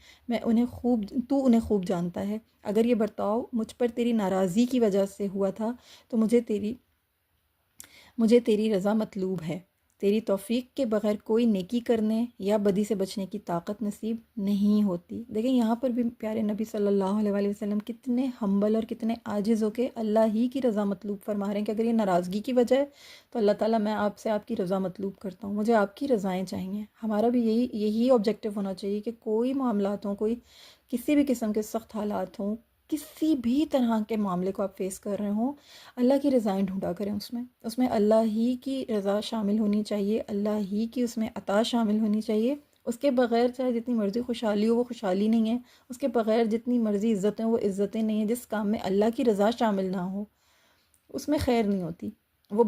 تو انہیں خوب جانتا ہے. اگر یہ برتاؤ مجھ پر تیری ناراضی کی وجہ سے ہوا تھا تو مجھے تیری رضا مطلوب ہے. تیری توفیق کے بغیر کوئی نیکی کرنے یا بدی سے بچنے کی طاقت نصیب نہیں ہوتی. دیکھیں یہاں پر بھی پیارے نبی صلی اللہ علیہ وسلم کتنے ہمبل اور کتنے عاجز ہو کے اللہ ہی کی رضا مطلوب فرما رہے ہیں کہ اگر یہ ناراضگی کی وجہ ہے تو اللہ تعالیٰ میں آپ سے آپ کی رضا مطلوب کرتا ہوں، مجھے آپ کی رضائیں چاہیے. ہمارا بھی یہی آبجیکٹیو ہونا چاہیے کہ کوئی معاملات ہوں، کوئی کسی بھی قسم کے سخت حالات ہوں، کسی بھی طرح کے معاملے کو آپ فیس کر رہے ہوں، اللہ کی رضائیں ڈھونڈا کریں. اس میں اللہ ہی کی رضا شامل ہونی چاہیے، اللہ ہی کی اس میں عطا شامل ہونی چاہیے. اس کے بغیر چاہے جتنی مرضی خوشحالی ہو وہ خوشحالی نہیں ہے، اس کے بغیر جتنی مرضی عزتیں وہ عزتیں نہیں ہیں. جس کام میں اللہ کی رضا شامل نہ ہو اس میں خیر نہیں ہوتی. وہ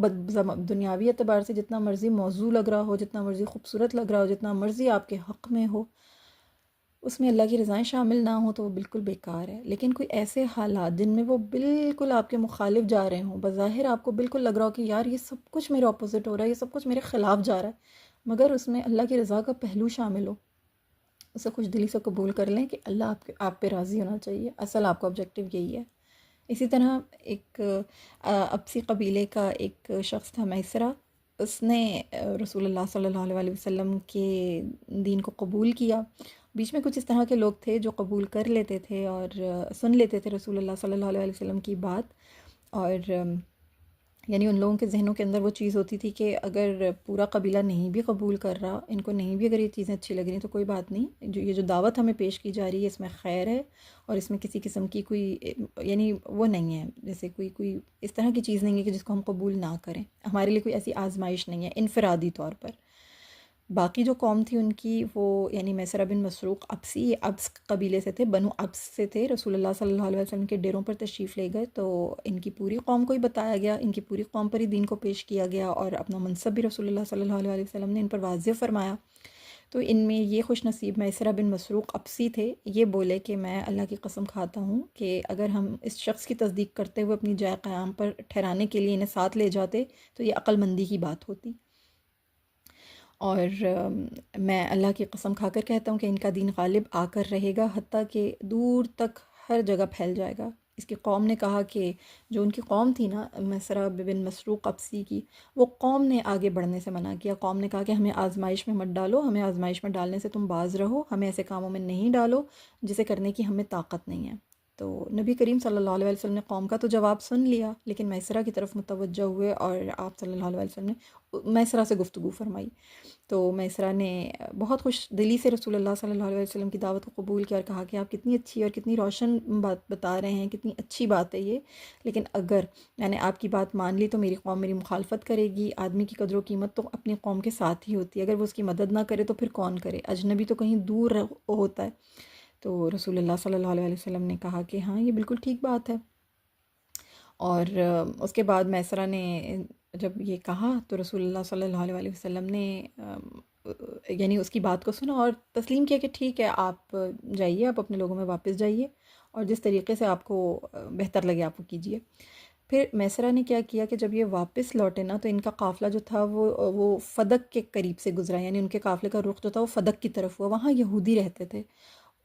دنیاوی اعتبار سے جتنا مرضی موضوع لگ رہا ہو، جتنا مرضی خوبصورت لگ رہا ہو، جتنا مرضی آپ کے حق میں ہو، اس میں اللہ کی رضائیں شامل نہ ہوں تو وہ بالکل بیکار ہے. لیکن کوئی ایسے حالات جن میں وہ بالکل آپ کے مخالف جا رہے ہوں، بظاہر آپ کو بالکل لگ رہا ہو کہ یار یہ سب کچھ میرے اپوزٹ ہو رہا ہے، یہ سب کچھ میرے خلاف جا رہا ہے، مگر اس میں اللہ کی رضا کا پہلو شامل ہو، اسے خوش دلی سے قبول کر لیں کہ اللہ آپ پہ راضی ہونا چاہیے. اصل آپ کا آبجیکٹیو یہی ہے. اسی طرح ایک ابسی قبیلے کا ایک شخص تھا میسرہ، اس نے رسول اللہ صلی اللہ علیہ وسلم کے دین کو قبول کیا. بیچ میں کچھ اس طرح کے لوگ تھے جو قبول کر لیتے تھے اور سن لیتے تھے رسول اللہ صلی اللہ علیہ وسلم کی بات، اور یعنی ان لوگوں کے ذہنوں کے اندر وہ چیز ہوتی تھی کہ اگر پورا قبیلہ نہیں بھی قبول کر رہا، ان کو نہیں بھی اگر یہ چیزیں اچھی لگ رہی تو کوئی بات نہیں، یہ جو دعوت ہمیں پیش کی جا رہی ہے اس میں خیر ہے، اور اس میں کسی قسم کی کوئی یعنی وہ نہیں ہے، جیسے کوئی اس طرح کی چیز نہیں ہے کہ جس کو ہم قبول نہ کریں. ہمارے لیے کوئی ایسی آزمائش نہیں ہے انفرادی طور پر. باقی جو قوم تھی ان کی، وہ یعنی میسرہ بن مسروق ابسی، یہ ابس قبیلے سے تھے، بنو ابس سے تھے. رسول اللہ صلی اللہ علیہ وسلم کے ڈیروں پر تشریف لے گئے تو ان کی پوری قوم کو ہی بتایا گیا، ان کی پوری قوم پر ہی دین کو پیش کیا گیا، اور اپنا منصب بھی رسول اللہ صلی اللہ علیہ وسلم نے ان پر واضح فرمایا. تو ان میں یہ خوش نصیب میسرہ بن مسروق ابسی تھے. یہ بولے کہ میں اللہ کی قسم کھاتا ہوں کہ اگر ہم اس شخص کی تصدیق کرتے ہوئے اپنی جائے قیام پر ٹھہرانے کے لیے انہیں ساتھ لے جاتے تو یہ عقل مندی کی بات ہوتی، اور میں اللہ کی قسم کھا کر کہتا ہوں کہ ان کا دین غالب آ کر رہے گا، حتیٰ کہ دور تک ہر جگہ پھیل جائے گا. اس کی قوم نے کہا کہ جو ان کی قوم تھی نا میسرہ بن مسروق ابسی کی، وہ قوم نے آگے بڑھنے سے منع کیا. قوم نے کہا کہ ہمیں آزمائش میں مت ڈالو، ہمیں آزمائش میں ڈالنے سے تم باز رہو، ہمیں ایسے کاموں میں نہیں ڈالو جسے کرنے کی ہمیں طاقت نہیں ہے. تو نبی کریم صلی اللہ علیہ وسلم نے قوم کا تو جواب سن لیا، لیکن میسرہ کی طرف متوجہ ہوئے اور آپ صلی اللہ علیہ وسلم نے میسرہ سے گفتگو فرمائی. تو میسرہ نے بہت خوش دلی سے رسول اللہ صلی اللہ علیہ وسلم کی دعوت کو قبول کیا اور کہا کہ آپ کتنی اچھی اور کتنی روشن بات بتا رہے ہیں، کتنی اچھی بات ہے یہ، لیکن اگر میں نے آپ کی بات مان لی تو میری قوم میری مخالفت کرے گی. آدمی کی قدر و قیمت تو اپنی قوم کے ساتھ ہی ہوتی ہے، اگر وہ اس کی مدد نہ کرے تو پھر کون کرے، اجنبی تو کہیں دور ہوتا ہے. تو رسول اللہ صلی اللہ علیہ وسلم نے کہا کہ ہاں یہ بالکل ٹھیک بات ہے. اور اس کے بعد میسرہ نے جب یہ کہا تو رسول اللہ صلی اللہ علیہ وسلم نے یعنی اس کی بات کو سنا اور تسلیم کیا کہ ٹھیک ہے، آپ جائیے، آپ اپنے لوگوں میں واپس جائیے اور جس طریقے سے آپ کو بہتر لگے آپ وہ کیجیے. پھر میسرہ نے کیا کیا کہ جب یہ واپس لوٹے نا تو ان کا قافلہ جو تھا وہ فدق کے قریب سے گزرا، یعنی ان کے قافلے کا رخ جو تھا وہ فدق کی طرف ہوا. وہاں یہودی رہتے تھے.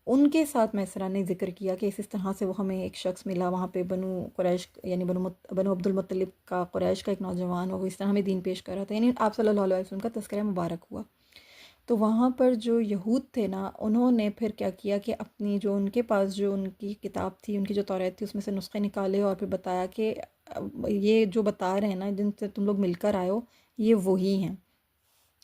ان کے ساتھ میسرہ نے ذکر کیا کہ اس طرح سے وہ ہمیں ایک شخص ملا وہاں پہ، بنو قریش یعنی بنو عبد المطلب کا، قریش کا ایک نوجوان، وہ اس طرح ہمیں دین پیش کر رہا تھا. یعنی آپ صلی اللہ علیہ وسلم کا تذکرہ مبارک ہوا. تو وہاں پر جو یہود تھے نا، انہوں نے پھر کیا کیا کہ اپنی جو ان کے پاس جو ان کی کتاب تھی، ان کی جو توریت تھی، اس میں سے نسخے نکالے اور پھر بتایا کہ یہ جو بتا رہے ہیں نا، جن سے تم لوگ مل کر آئے ہو، یہ وہی ہیں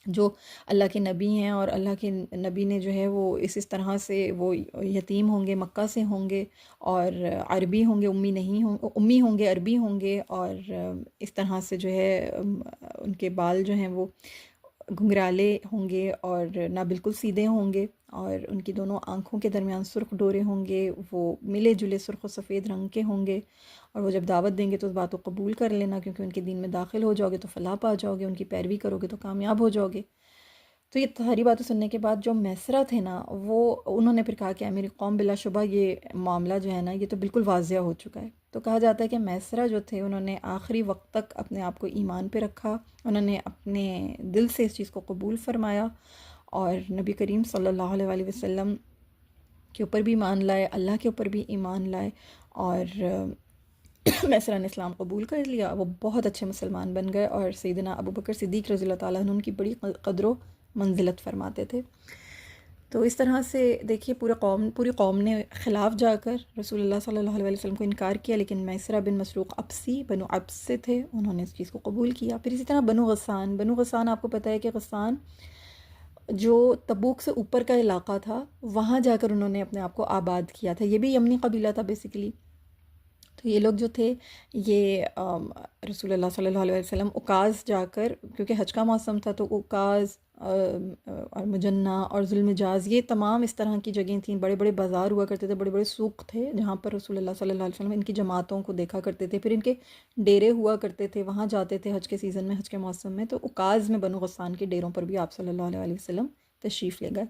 جو اللہ کے نبی ہیں. اور اللہ کے نبی نے جو ہے وہ اس طرح سے وہ یتیم ہوں گے، مکہ سے ہوں گے اور عربی ہوں گے، امی ہوں گے، عربی ہوں گے، اور اس طرح سے جو ہے ان کے بال جو ہیں وہ گھنگرالے ہوں گے اور نہ بالکل سیدھے ہوں گے، اور ان کی دونوں آنکھوں کے درمیان سرخ ڈورے ہوں گے، وہ ملے جلے سرخ و سفید رنگ کے ہوں گے. اور وہ جب دعوت دیں گے تو اس بات کو قبول کر لینا، کیونکہ ان کے دین میں داخل ہو جاؤ گے تو فلاح پا جاؤ گے، ان کی پیروی کرو گے تو کامیاب ہو جاؤ گے. تو یہ ساری باتیں سننے کے بعد جو میسرہ تھے نا، وہ انہوں نے پھر کہا کہ میری قوم، بلا شبہ یہ معاملہ جو ہے نا یہ تو بالکل واضح ہو چکا ہے. تو کہا جاتا ہے کہ میسرہ جو تھے انہوں نے آخری وقت تک اپنے آپ کو ایمان پہ رکھا، انہوں نے اپنے دل سے اس چیز کو قبول فرمایا اور نبی کریم صلی اللہ علیہ وسلم کے اوپر بھی ایمان لائے، اللہ کے اوپر بھی ایمان لائے، اور میسرہ نے اسلام قبول کر لیا. وہ بہت اچھے مسلمان بن گئے اور سیدنا ابو بکر صدیق رضی اللہ تعالیٰ عنہ ان کی بڑی قدر و منزلت فرماتے تھے. تو اس طرح سے دیکھیے پوری قوم نے خلاف جا کر رسول اللہ صلی اللہ علیہ وسلم کو انکار کیا، لیکن میسرہ بن مسروق ابسی بنو ابس سے تھے، انہوں نے اس چیز کو قبول کیا. پھر اسی طرح بنو غسان آپ کو پتہ ہے کہ غسان جو تبوک سے اوپر کا علاقہ تھا، وہاں جا کر انہوں نے اپنے آپ کو آباد کیا تھا. یہ بھی یمنی قبیلہ تھا بیسیکلی. تو یہ لوگ جو تھے یہ رسول اللہ صلی اللہ علیہ وسلم اکاز جا کر، کیونکہ حج کا موسم تھا، تو اکاز اور مجنہ اور ذوالمجاز، یہ تمام اس طرح کی جگہیں تھیں. بڑے بڑے بازار ہوا کرتے تھے، بڑے بڑے سوق تھے جہاں پر رسول اللہ صلی اللہ علیہ وسلم ان کی جماعتوں کو دیکھا کرتے تھے. پھر ان کے ڈیرے ہوا کرتے تھے، وہاں جاتے تھے حج کے سیزن میں، حج کے موسم میں. تو اکاز میں بنو غسان کے ڈیروں پر بھی آپ صلی اللہ علیہ وسلم تشریف لے گئے.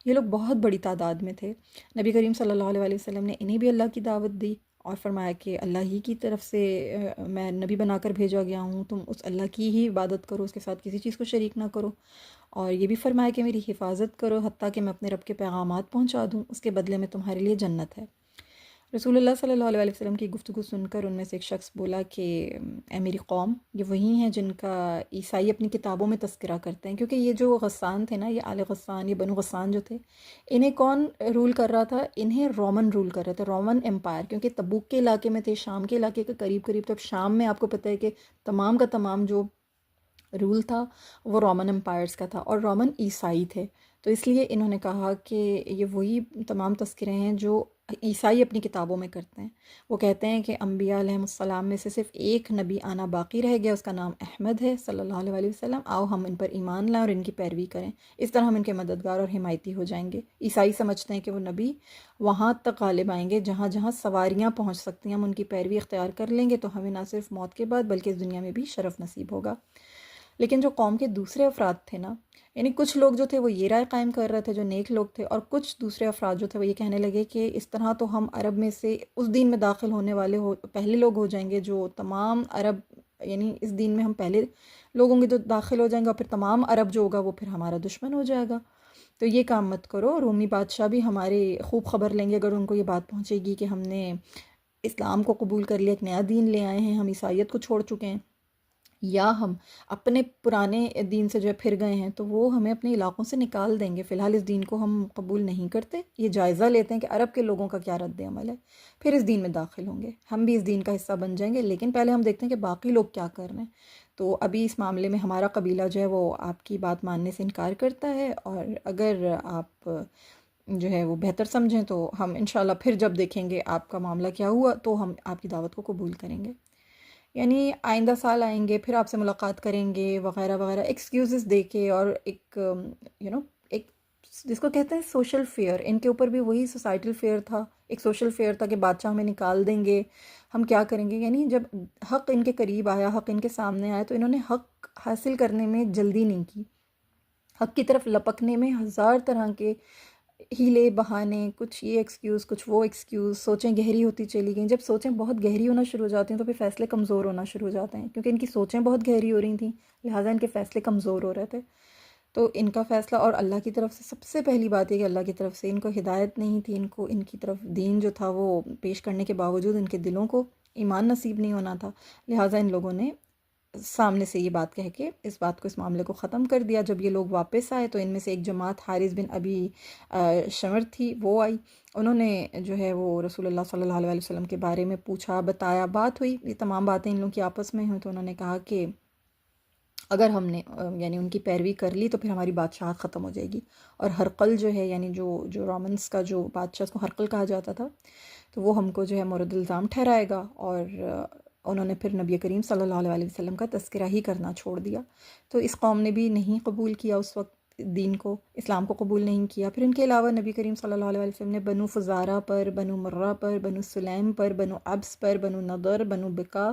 یہ لوگ بہت بڑی تعداد میں تھے. نبی کریم صلی اللہ علیہ وسلم نے انہیں بھی اللہ کی دعوت دی اور فرمایا کہ اللہ ہی کی طرف سے میں نبی بنا کر بھیجا گیا ہوں، تم اس اللہ کی ہی عبادت کرو، اس کے ساتھ کسی چیز کو شریک نہ کرو. اور یہ بھی فرمایا کہ میری حفاظت کرو حتیٰ کہ میں اپنے رب کے پیغامات پہنچا دوں، اس کے بدلے میں تمہارے لیے جنت ہے. رسول اللہ صلی اللہ علیہ وسلم کی گفتگو سن کر ان میں سے ایک شخص بولا کہ اے میری قوم، یہ وہی ہیں جن کا عیسائی اپنی کتابوں میں تذکرہ کرتے ہیں. کیونکہ یہ جو غسان تھے نا، یہ آل غسان، یہ بنو غسان جو تھے، انہیں کون رول کر رہا تھا؟ انہیں رومن رول کر رہے تھے، رومن امپائر. کیونکہ تبوک کے علاقے میں تھے، شام کے علاقے کے قریب. تب شام میں آپ کو پتہ ہے کہ تمام کا تمام جو رول تھا وہ رومن امپائرز کا تھا، اور رومن عیسائی تھے. تو اس لیے انہوں نے کہا کہ یہ وہی تمام تذکرے ہیں جو عیسائی اپنی کتابوں میں کرتے ہیں. وہ کہتے ہیں کہ انبیاء علیہ السلام میں سے صرف ایک نبی آنا باقی رہ گیا، اس کا نام احمد ہے صلی اللہ علیہ وسلم. آؤ ہم ان پر ایمان لائیں اور ان کی پیروی کریں، اس طرح ہم ان کے مددگار اور حمایتی ہو جائیں گے. عیسائی سمجھتے ہیں کہ وہ نبی وہاں تک غالب آئیں گے جہاں جہاں سواریاں پہنچ سکتی ہیں، ہم ان کی پیروی اختیار کر لیں گے تو ہمیں نہ صرف موت کے بعد بلکہ اس دنیا میں بھی شرف نصیب ہوگا. لیکن جو قوم کے دوسرے افراد تھے نا، یعنی کچھ لوگ جو تھے وہ یہ رائے قائم کر رہے تھے جو نیک لوگ تھے، اور کچھ دوسرے افراد جو تھے وہ یہ کہنے لگے کہ اس طرح تو ہم عرب میں سے اس دین میں داخل ہونے والے پہلے لوگ ہو جائیں گے جو تمام عرب، یعنی اس دین میں ہم پہلے لوگ ہوں گے جو داخل ہو جائیں گے، اور پھر تمام عرب جو ہوگا وہ پھر ہمارا دشمن ہو جائے گا. تو یہ کام مت کرو. رومی بادشاہ بھی ہمارے خوب خبر لیں گے اگر ان کو یہ بات پہنچے گی کہ ہم نے اسلام کو قبول کر لیا، ایک نیا دین لے آئے ہیں، ہم عیسائیت کو چھوڑ چکے ہیں، یا ہم اپنے پرانے دین سے جو ہے پھر گئے ہیں، تو وہ ہمیں اپنے علاقوں سے نکال دیں گے. فی الحال اس دین کو ہم قبول نہیں کرتے. یہ جائزہ لیتے ہیں کہ عرب کے لوگوں کا کیا رد عمل ہے، پھر اس دین میں داخل ہوں گے، ہم بھی اس دین کا حصہ بن جائیں گے. لیکن پہلے ہم دیکھتے ہیں کہ باقی لوگ کیا کر رہے ہیں. تو ابھی اس معاملے میں ہمارا قبیلہ جو ہے وہ آپ کی بات ماننے سے انکار کرتا ہے، اور اگر آپ جو ہے وہ بہتر سمجھیں تو ہم انشاءاللہ پھر جب دیکھیں گے آپ کا معاملہ کیا ہوا تو ہم آپ کی دعوت کو قبول کریں گے. یعنی آئندہ سال آئیں گے، پھر آپ سے ملاقات کریں گے وغیرہ وغیرہ، ایکسکیوزز دے کے اور ایک ایک جس کو کہتے ہیں سوشل فیئر، ان کے اوپر بھی وہی سوسائٹل فیئر تھا، ایک سوشل فیئر تھا کہ بادشاہ ہمیں نکال دیں گے، ہم کیا کریں گے. یعنی جب حق ان کے قریب آیا، حق ان کے سامنے آیا، تو انہوں نے حق حاصل کرنے میں جلدی نہیں کی. حق کی طرف لپکنے میں ہزار طرح کے ہیلے بہانے، کچھ یہ ایکسکیوز کچھ وہ ایکسکیوز، سوچیں گہری ہوتی چلی گئیں. جب سوچیں بہت گہری ہونا شروع ہو جاتی ہیں تو پھر فیصلے کمزور ہونا شروع ہو جاتے ہیں، کیونکہ ان کی سوچیں بہت گہری ہو رہی تھیں، لہٰذا ان کے فیصلے کمزور ہو رہے تھے. تو ان کا فیصلہ، اور اللہ کی طرف سے سب سے پہلی بات یہ کہ اللہ کی طرف سے ان کو ہدایت نہیں تھی، ان کو ان کی طرف دین جو تھا وہ پیش کرنے کے باوجود ان کے دلوں کو ایمان نصیب نہیں ہونا تھا. لہٰذا ان لوگوں نے سامنے سے یہ بات کہہ کے اس بات کو، اس معاملے کو ختم کر دیا. جب یہ لوگ واپس آئے تو ان میں سے ایک جماعت حارث بن ابی شمر تھی، وہ آئی. انہوں نے جو ہے وہ رسول اللہ صلی اللہ علیہ وسلم کے بارے میں پوچھا، بتایا، بات ہوئی. یہ تمام باتیں ان لوگوں کی آپس میں ہوئی. تو انہوں نے کہا کہ اگر ہم نے یعنی ان کی پیروی کر لی تو پھر ہماری بادشاہت ختم ہو جائے گی، اور ہرقل جو ہے، یعنی جو رومنس کا جو بادشاہ، اس کو ہرقل کہا جاتا تھا، تو وہ ہم کو جو ہے مورد الزام ٹھہرائے گا. اور انہوں نے پھر نبی کریم صلی اللہ علیہ وسلم کا تذکرہ ہی کرنا چھوڑ دیا. تو اس قوم نے بھی نہیں قبول کیا اس وقت دین کو، اسلام کو قبول نہیں کیا. پھر ان کے علاوہ نبی کریم صلی اللہ علیہ وسلم نے بنو فزارہ پر، بنو مرہ پر، بنو سلیم پر، بنو عبس پر، بنو نضر، بنو بکا،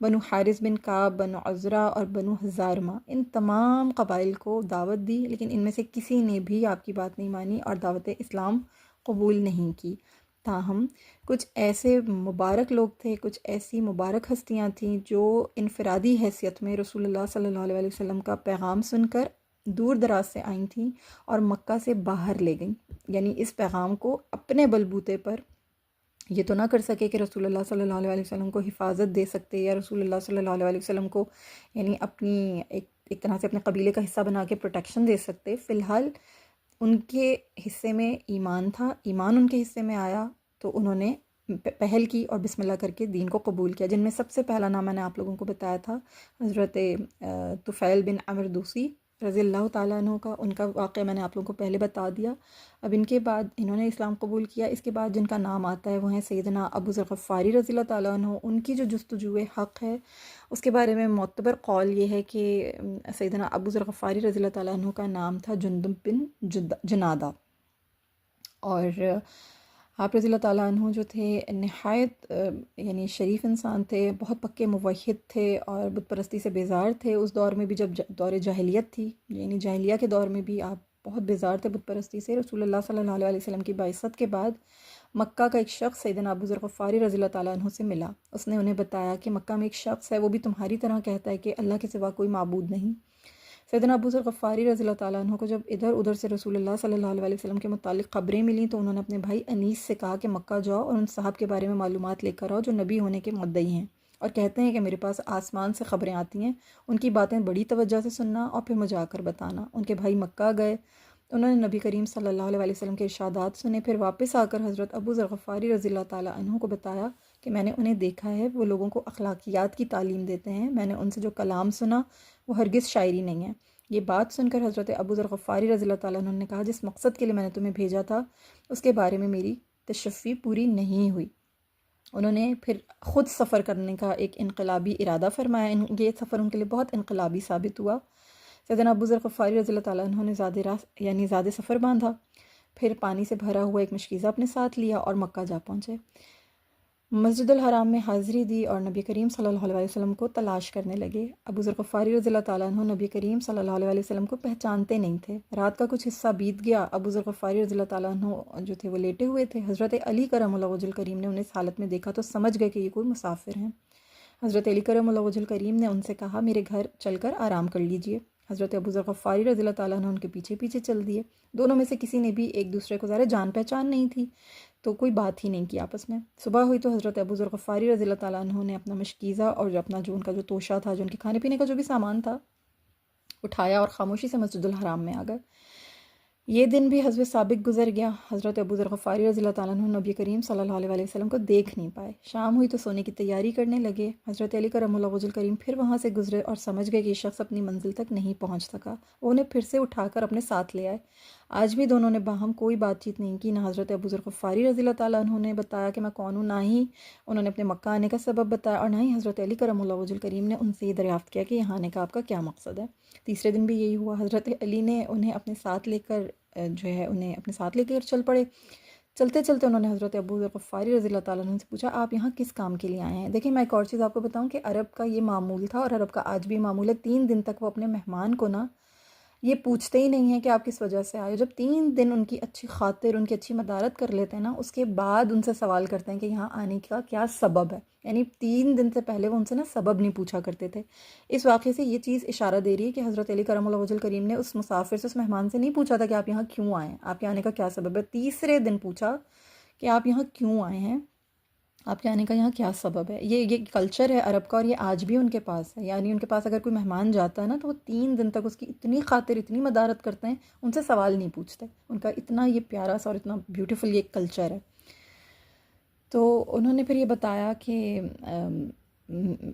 بنو حارث بن کعب، بنو عذرا اور بنو ہزارمہ، ان تمام قبائل کو دعوت دی، لیکن ان میں سے کسی نے بھی آپ کی بات نہیں مانی اور دعوت اسلام قبول نہیں کی. تاہم کچھ ایسے مبارک لوگ تھے، کچھ ایسی مبارک ہستیاں تھیں جو انفرادی حیثیت میں رسول اللہ صلی اللہ علیہ وسلم کا پیغام سن کر دور دراز سے آئی تھیں اور مکہ سے باہر لے گئیں. یعنی اس پیغام کو اپنے بلبوتے پر یہ تو نہ کر سکے کہ رسول اللہ صلی اللہ علیہ وسلم کو حفاظت دے سکتے، یا رسول اللہ صلی اللہ علیہ وسلم کو یعنی اپنی ایک طرح سے اپنے قبیلے کا حصہ بنا کے پروٹیکشن دے سکتے. فی الحال ان کے حصے میں ایمان تھا، ایمان ان کے حصے میں آیا تو انہوں نے پہل کی اور بسم اللہ کر کے دین کو قبول کیا. جن میں سب سے پہلا نام میں نے آپ لوگوں کو بتایا تھا حضرت طفیل بن عمر دوسی رضی اللہ تعالیٰ عنہ کا. ان کا واقعہ میں نے آپ لوگوں کو پہلے بتا دیا. اب ان کے بعد انہوں نے اسلام قبول کیا. اس کے بعد جن کا نام آتا ہے وہ ہیں سیدنا ابو ذر غفاری رضی اللہ تعالیٰ عنہ. ان کی جو جستجو حق ہے اس کے بارے میں معتبر قول یہ ہے کہ سیدنا ابو ذر غفاری رضی اللہ تعالیٰ عنہ کا نام تھا جندب بن جنادہ، اور آپ رضی اللہ تعالیٰ عنہ جو تھے نہایت یعنی شریف انسان تھے، بہت پکے موحد تھے اور بت پرستی سے بیزار تھے. اس دور میں بھی جب دور جاہلیت تھی، یعنی جاہلیہ کے دور میں بھی آپ بہت بیزار تھے بت پرستی سے. رسول اللہ صلی اللہ علیہ وسلم کی بعثت کے بعد مکہ کا ایک شخص سیدنا ابو ذر غفاری رضی اللہ تعالیٰ عنہ سے ملا. اس نے انہیں بتایا کہ مکہ میں ایک شخص ہے، وہ بھی تمہاری طرح کہتا ہے کہ اللہ کے سوا کوئی معبود نہیں. سیدنا ابو ذر غفاری رضی اللہ تعالیٰ عنہ کو جب ادھر ادھر سے رسول اللہ صلی اللہ علیہ وسلم کے متعلق خبریں ملیں تو انہوں نے اپنے بھائی انیس سے کہا کہ مکہ جاؤ اور ان صاحب کے بارے میں معلومات لے کر آؤ جو نبی ہونے کے مدعی ہیں اور کہتے ہیں کہ میرے پاس آسمان سے خبریں آتی ہیں، ان کی باتیں بڑی توجہ سے سننا اور پھر مجھے آ کر بتانا. ان کے بھائی مکہ گئے، انہوں نے نبی کریم صلی اللہ علیہ وسلم کے ارشادات سنے. پھر واپس آ کر حضرت ابو ذر غفاری رضی اللہ تعالیٰ عنہ کو بتایا کہ میں نے انہیں دیکھا ہے، وہ لوگوں کو اخلاقیات کی تعلیم دیتے ہیں، میں نے ان سے جو کلام سنا وہ ہرگز شاعری نہیں ہے. یہ بات سن کر حضرت ابو ذر غفاری رضی اللہ تعالیٰ عنہ نے کہا جس مقصد کے لیے میں نے تمہیں بھیجا تھا اس کے بارے میں میری تشفی پوری نہیں ہوئی. انہوں نے پھر خود سفر کرنے کا ایک انقلابی ارادہ فرمایا. یہ سفر ان کے لیے بہت انقلابی ثابت ہوا. سیدنا ابو ذر غفاری رضی اللہ تعالیٰ عنہ نے زیادہ سفر باندھا، پھر پانی سے بھرا ہوا ایک مشکیزہ اپنے ساتھ لیا اور مکہ جا پہنچے. مسجد الحرام میں حاضری دی اور نبی کریم صلی اللہ علیہ وسلم کو تلاش کرنے لگے. ابو ذر غفاری رضی اللہ تعالیٰ عنہ نبی کریم صلی اللہ علیہ وسلم کو پہچانتے نہیں تھے. رات کا کچھ حصہ بیت گیا. ابو ذر غفاری رضی اللہ تعالیٰ عنہ جو تھے وہ لیٹے ہوئے تھے. حضرت علی کرم اللہ وجہ الکریم نے انہیں اس حالت میں دیکھا تو سمجھ گئے کہ یہ کوئی مسافر ہیں. حضرت علی کرم اللہ وجہ الکریم نے ان سے کہا میرے گھر چل کر آرام کر لیجئے. حضرت ابو ذر غفاری رضی اللہ تعالیٰ عنہ ان کے پیچھے پیچھے چل دیے. دونوں میں سے کسی نے بھی ایک دوسرے کو ظاہر جان پہچان نہیں تھی تو کوئی بات ہی نہیں کی آپس میں. صبح ہوئی تو حضرت ابو ذر غفاری رضی اللہ تعالیٰ عنہ نے اپنا مشکیزہ اور جو ان کا جو توشہ تھا، جو ان کے کھانے پینے کا جو بھی سامان تھا، اٹھایا اور خاموشی سے مسجد الحرام میں آ گئے. یہ دن بھی حسب سابق گزر گیا. حضرت ابو ذر غفاری رضی اللہ تعالیٰ عنہ نبی کریم صلی اللہ علیہ وسلم کو دیکھ نہیں پائے. شام ہوئی تو سونے کی تیاری کرنے لگے. حضرت علی کرم اللہ وجہ الکریم پھر وہاں سے گزرے اور سمجھ گئے کہ یہ شخص اپنی منزل تک نہیں پہنچ سکا. وہ انہیں پھر سے اٹھا کر اپنے ساتھ لے آئے. آج بھی دونوں نے باہم کوئی بات چیت نہیں کی. نہ حضرت ابو ذر غفاری رضی اللہ تعالیٰ عنہ نے بتایا کہ میں کون ہوں، نہ ہی انہوں نے اپنے مکہ آنے کا سبب بتایا، اور نہ ہی حضرت علی کرم اللہ وجہ الکریم نے ان سے یہ دریافت کیا کہ یہاں آنے کا آپ کا کیا مقصد ہے. تیسرے دن بھی یہی ہوا. حضرت علی نے انہیں اپنے ساتھ لے کر جو ہے انہیں اپنے ساتھ لے کر چل پڑے۔ چلتے چلتے انہوں نے حضرت ابو ذر غفاری رضی اللہ تعالیٰ عنہ سے پوچھا آپ یہاں کس کام کے لیے آئے ہیں؟ دیکھیں میں ایک اور چیز آپ کو بتاؤں کہ عرب کا یہ معمول تھا، اور عرب کا آج بھی معمول ہے، 3 دن تک وہ اپنے مہمان کو نا یہ پوچھتے ہی نہیں ہیں کہ آپ کس وجہ سے آئے۔ جب 3 دن ان کی اچھی خاطر، ان کی اچھی مدارت کر لیتے ہیں نا، اس کے بعد ان سے سوال کرتے ہیں کہ یہاں آنے کا کیا سبب ہے۔ یعنی 3 دن سے پہلے وہ ان سے نا سبب نہیں پوچھا کرتے تھے۔ اس واقعے سے یہ چیز اشارہ دے رہی ہے کہ حضرت علی کرم اللہ وجہ الکریم نے اس مسافر سے، اس مہمان سے نہیں پوچھا تھا کہ آپ یہاں کیوں آئے ہیں، آپ کے آنے کا کیا سبب ہے۔ تیسرے دن پوچھا کہ آپ یہاں کیوں آئے ہیں، آپ کے آنے کا یہاں کیا سبب ہے۔ یہ کلچر ہے عرب کا، اور یہ آج بھی ان کے پاس ہے۔ یعنی ان کے پاس اگر کوئی مہمان جاتا ہے نا، تو وہ 3 دن تک اس کی اتنی خاطر، اتنی مدارت کرتے ہیں، ان سے سوال نہیں پوچھتے۔ ان کا اتنا یہ پیارا سا اور اتنا بیوٹیفل یہ کلچر ہے۔ تو انہوں نے پھر یہ بتایا کہ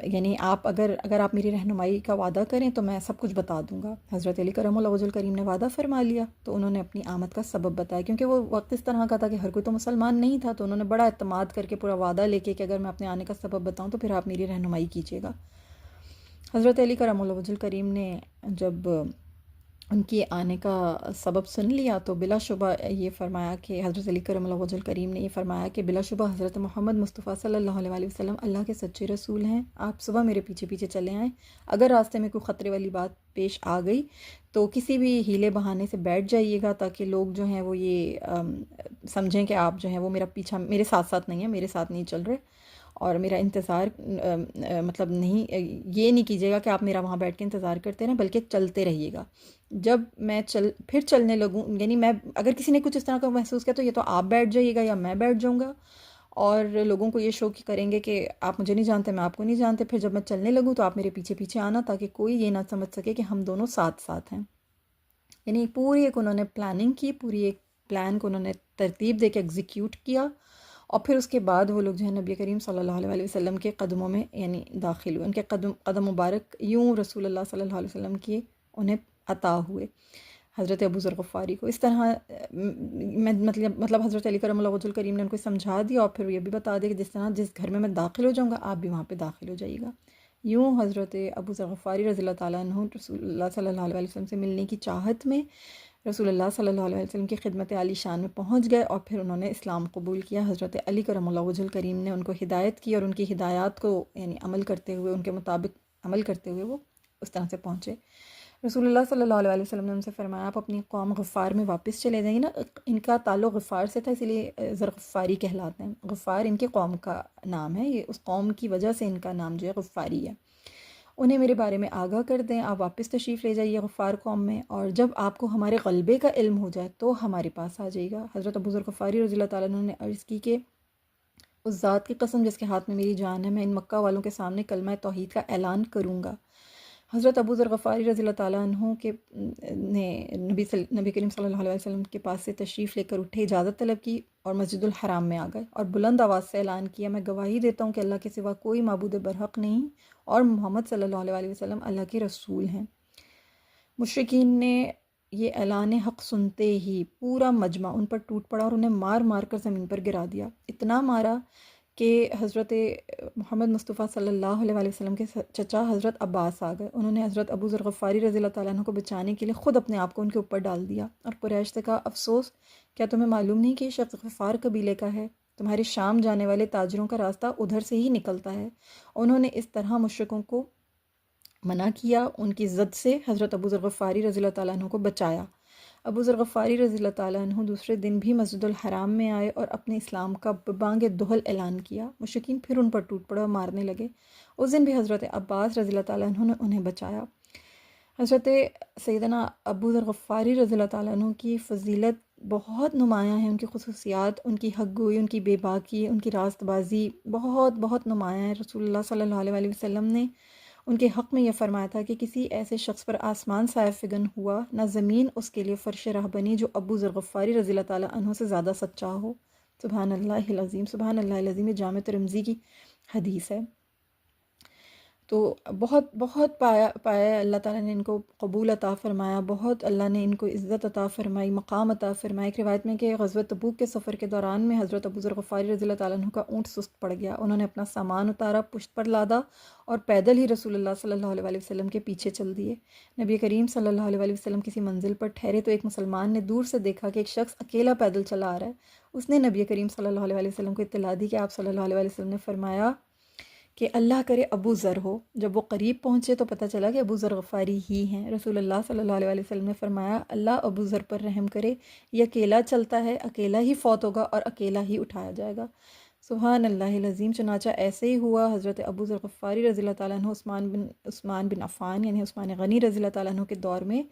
یعنی آپ اگر آپ میری رہنمائی کا وعدہ کریں تو میں سب کچھ بتا دوں گا۔ حضرت علی کرم اللہ وجہ الکریم نے وعدہ فرما لیا، تو انہوں نے اپنی آمد کا سبب بتایا، کیونکہ وہ وقت اس طرح کا تھا کہ ہر کوئی تو مسلمان نہیں تھا، تو انہوں نے بڑا اعتماد کر کے پورا وعدہ لے کے کہ اگر میں اپنے آنے کا سبب بتاؤں تو پھر آپ میری رہنمائی کیجیے گا۔ حضرت علی کرم اللہ وجہ الکریم نے جب ان کی آنے کا سبب سن لیا تو بلا شبہ یہ فرمایا کہ حضرت علی کرم اللہ وجہ الکریم نے یہ فرمایا کہ بلا شبہ حضرت محمد مصطفیٰ صلی اللہ علیہ وسلم اللہ کے سچے رسول ہیں، آپ صبح میرے پیچھے پیچھے چلے آئیں۔ اگر راستے میں کوئی خطرے والی بات پیش آ گئی تو کسی بھی ہیلے بہانے سے بیٹھ جائیے گا، تاکہ لوگ جو ہیں وہ یہ سمجھیں کہ آپ جو ہیں وہ میرا پیچھا، میرے ساتھ ساتھ نہیں ہیں، میرے ساتھ نہیں چل رہے، اور میرا انتظار مطلب نہیں، یہ نہیں کیجیے گا کہ آپ میرا وہاں بیٹھ کے انتظار کرتے رہیں، بلکہ چلتے رہیے گا۔ جب میں پھر چلنے لگوں، یعنی میں اگر کسی نے کچھ اس طرح کا محسوس کیا تو یہ تو آپ بیٹھ جائیے گا یا میں بیٹھ جاؤں گا، اور لوگوں کو یہ شو کریں گے کہ آپ مجھے نہیں جانتے، میں آپ کو نہیں جانتے۔ پھر جب میں چلنے لگوں تو آپ میرے پیچھے پیچھے آنا، تاکہ کوئی یہ نہ سمجھ سکے کہ ہم دونوں ساتھ ساتھ ہیں۔ یعنی پوری ایک انہوں نے پلاننگ کی، پوری ایک پلان کو انہوں نے ترتیب دے کے ایگزیکیوٹ کیا، اور پھر اس کے بعد وہ لوگ جو ہے نبی کریم صلی اللہ علیہ وسلم کے قدموں میں یعنی داخل ہوئے، ان کے قدم مبارک یوں رسول اللہ صلی اللہ علیہ وسلم کی انہیں عطا ہوئے، حضرت ابو ذر غفاری کو۔ اس طرح میں مطلب حضرت علی کرم اللہ وجہ الکریم نے ان کو سمجھا دیا، اور پھر یہ بھی بتا دیا کہ جس طرح جس گھر میں میں داخل ہو جاؤں گا آپ بھی وہاں پہ داخل ہو جائیے گا۔ یوں حضرت ابو ذر غفاری رضی اللہ تعالیٰ عنہ رسول اللہ صلی اللہ علیہ وسلم سے ملنے کی چاہت میں رسول اللہ صلی اللہ علیہ وسلم کی خدمت عالی شان میں پہنچ گئے، اور پھر انہوں نے اسلام قبول کیا۔ حضرت علی کرم اللہ وجہ الکریم نے ان کو ہدایت کی، اور ان کی ہدایات کو یعنی عمل کرتے ہوئے، ان کے مطابق عمل کرتے ہوئے وہ اس طرح سے پہنچے۔ رسول اللہ صلی اللہ علیہ وسلم نے ان سے فرمایا آپ اپنی قوم غفار میں واپس چلے جائیں نا، ان کا تعلق غفار سے تھا، اسی لیے ذر غفاری کہلاتے ہیں۔ غفار ان کی قوم کا نام ہے، یہ اس قوم کی وجہ سے ان کا نام جو ہے غفاری ہے۔ انہیں میرے بارے میں آگاہ کر دیں، آپ واپس تشریف لے جائیے غفار قوم میں، اور جب آپ کو ہمارے غلبے کا علم ہو جائے تو ہمارے پاس آ جائے گا۔ حضرت ابو ذر غفاری رضی اللہ تعالیٰ عنہ نے عرض کی کہ اس ذات کی قسم جس کے ہاتھ میں میری جان ہے، میں ان مکہ والوں کے سامنے کلمہ توحید کا اعلان کروں گا۔ حضرت ابو ذر غفاری رضی اللہ تعالیٰ عنہ کے نے نبی کریم صلی اللہ علیہ وسلم کے پاس سے تشریف لے کر اٹھے، اجازت طلب کی، اور مسجد الحرام میں آ گئے، اور بلند آواز سے اعلان کیا میں گواہی دیتا ہوں کہ اللہ کے سوا کوئی معبود برحق نہیں، اور محمد صلی اللہ علیہ وسلم اللہ کے رسول ہیں۔ مشرکین نے یہ اعلان حق سنتے ہی پورا مجمع ان پر ٹوٹ پڑا، اور انہیں مار مار کر زمین پر گرا دیا، اتنا مارا کہ حضرت محمد مصطفیٰ صلی اللہ علیہ وسلم کے چچا حضرت عباس آ گئے۔ انہوں نے حضرت ابو ذر غفاری رضی اللہ تعالیٰ عنہ کو بچانے کے لیے خود اپنے آپ کو ان کے اوپر ڈال دیا، اور قریش سے کہا افسوس، کیا تمہیں معلوم نہیں کہ یہ شخص غفار قبیلے کا ہے؟ تمہارے شام جانے والے تاجروں کا راستہ ادھر سے ہی نکلتا ہے۔ انہوں نے اس طرح مشرکوں کو منع کیا، ان کی زد سے حضرت ابو ذر غفاری رضی اللہ تعالیٰ عنہ کو بچایا۔ ابو ذر غفاری رضی اللہ تعالیٰ عنہ دوسرے دن بھی مسجد الحرام میں آئے اور اپنے اسلام کا ببانگ دہل اعلان کیا۔ مشرکین پھر ان پر ٹوٹ پڑے اور مارنے لگے۔ اس دن بھی حضرت عباس رضی اللہ تعالیٰ عنہ نے انہیں بچایا۔ حضرت سیدنا ابو ذر غفاری رضی اللہ تعالیٰ عنہ کی فضیلت بہت نمایاں ہے، ان کی خصوصیات، ان کی حق گوئی، ان کی بے باکی، ان کی راست بازی بہت بہت نمایاں ہے۔ رسول اللہ صلی اللہ علیہ وسلم نے ان کے حق میں یہ فرمایا تھا کہ کسی ایسے شخص پر آسمان سایہ فگن ہوا، نہ زمین اس کے لیے فرش راہ بنی، جو ابو ذر غفاری رضی اللہ تعالیٰ عنہ سے زیادہ سچا ہو۔ سبحان اللہ العظیم، سبحان اللہ العظیم، یہ جامع ترمذی کی حدیث ہے۔ تو بہت بہت پایا ہے، اللہ تعالیٰ نے ان کو قبول عطا فرمایا، بہت اللہ نے ان کو عزت عطا فرمائی، مقام عطا فرمایا۔ ایک روایت میں کہ غزوہ تبوک کے سفر کے دوران میں حضرت ابو ذر غفاری رضی اللہ تعالیٰ عنہ کا اونٹ سست پڑ گیا، انہوں نے اپنا سامان اتارا، پشت پر لادا اور پیدل ہی رسول اللہ صلی اللہ علیہ وآلہ وسلم کے پیچھے چل دیے۔ نبی کریم صلی اللہ علیہ وآلہ وسلم کسی منزل پر ٹھہرے تو ایک مسلمان نے دور سے دیکھا کہ ایک شخص اکیلا پیدل چلا آ رہا ہے۔ اس نے نبی کریم صلی اللہ علیہ وآلہ وسلم کو اطلاع دی کہ آپ صلی اللہ علیہ وآلہ وسلم نے فرمایا کہ اللہ کرے ابو ذر ہو۔ جب وہ قریب پہنچے تو پتہ چلا کہ ابو ذر غفاری ہی ہیں۔ رسول اللہ صلی اللہ علیہ وآلہ وسلم نے فرمایا اللہ ابو ذر پر رحم کرے، یہ اکیلا چلتا ہے، اکیلا ہی فوت ہوگا اور اکیلا ہی اٹھایا جائے گا۔ سبحان اللہ العظیم۔ چنانچہ ایسے ہی ہوا، حضرت ابو ذر غفاری رضی اللہ تعالیٰ عنہ عثمان بن عفان یعنی عثمان غنی رضی اللہ تعالیٰ عنہ کے دور میں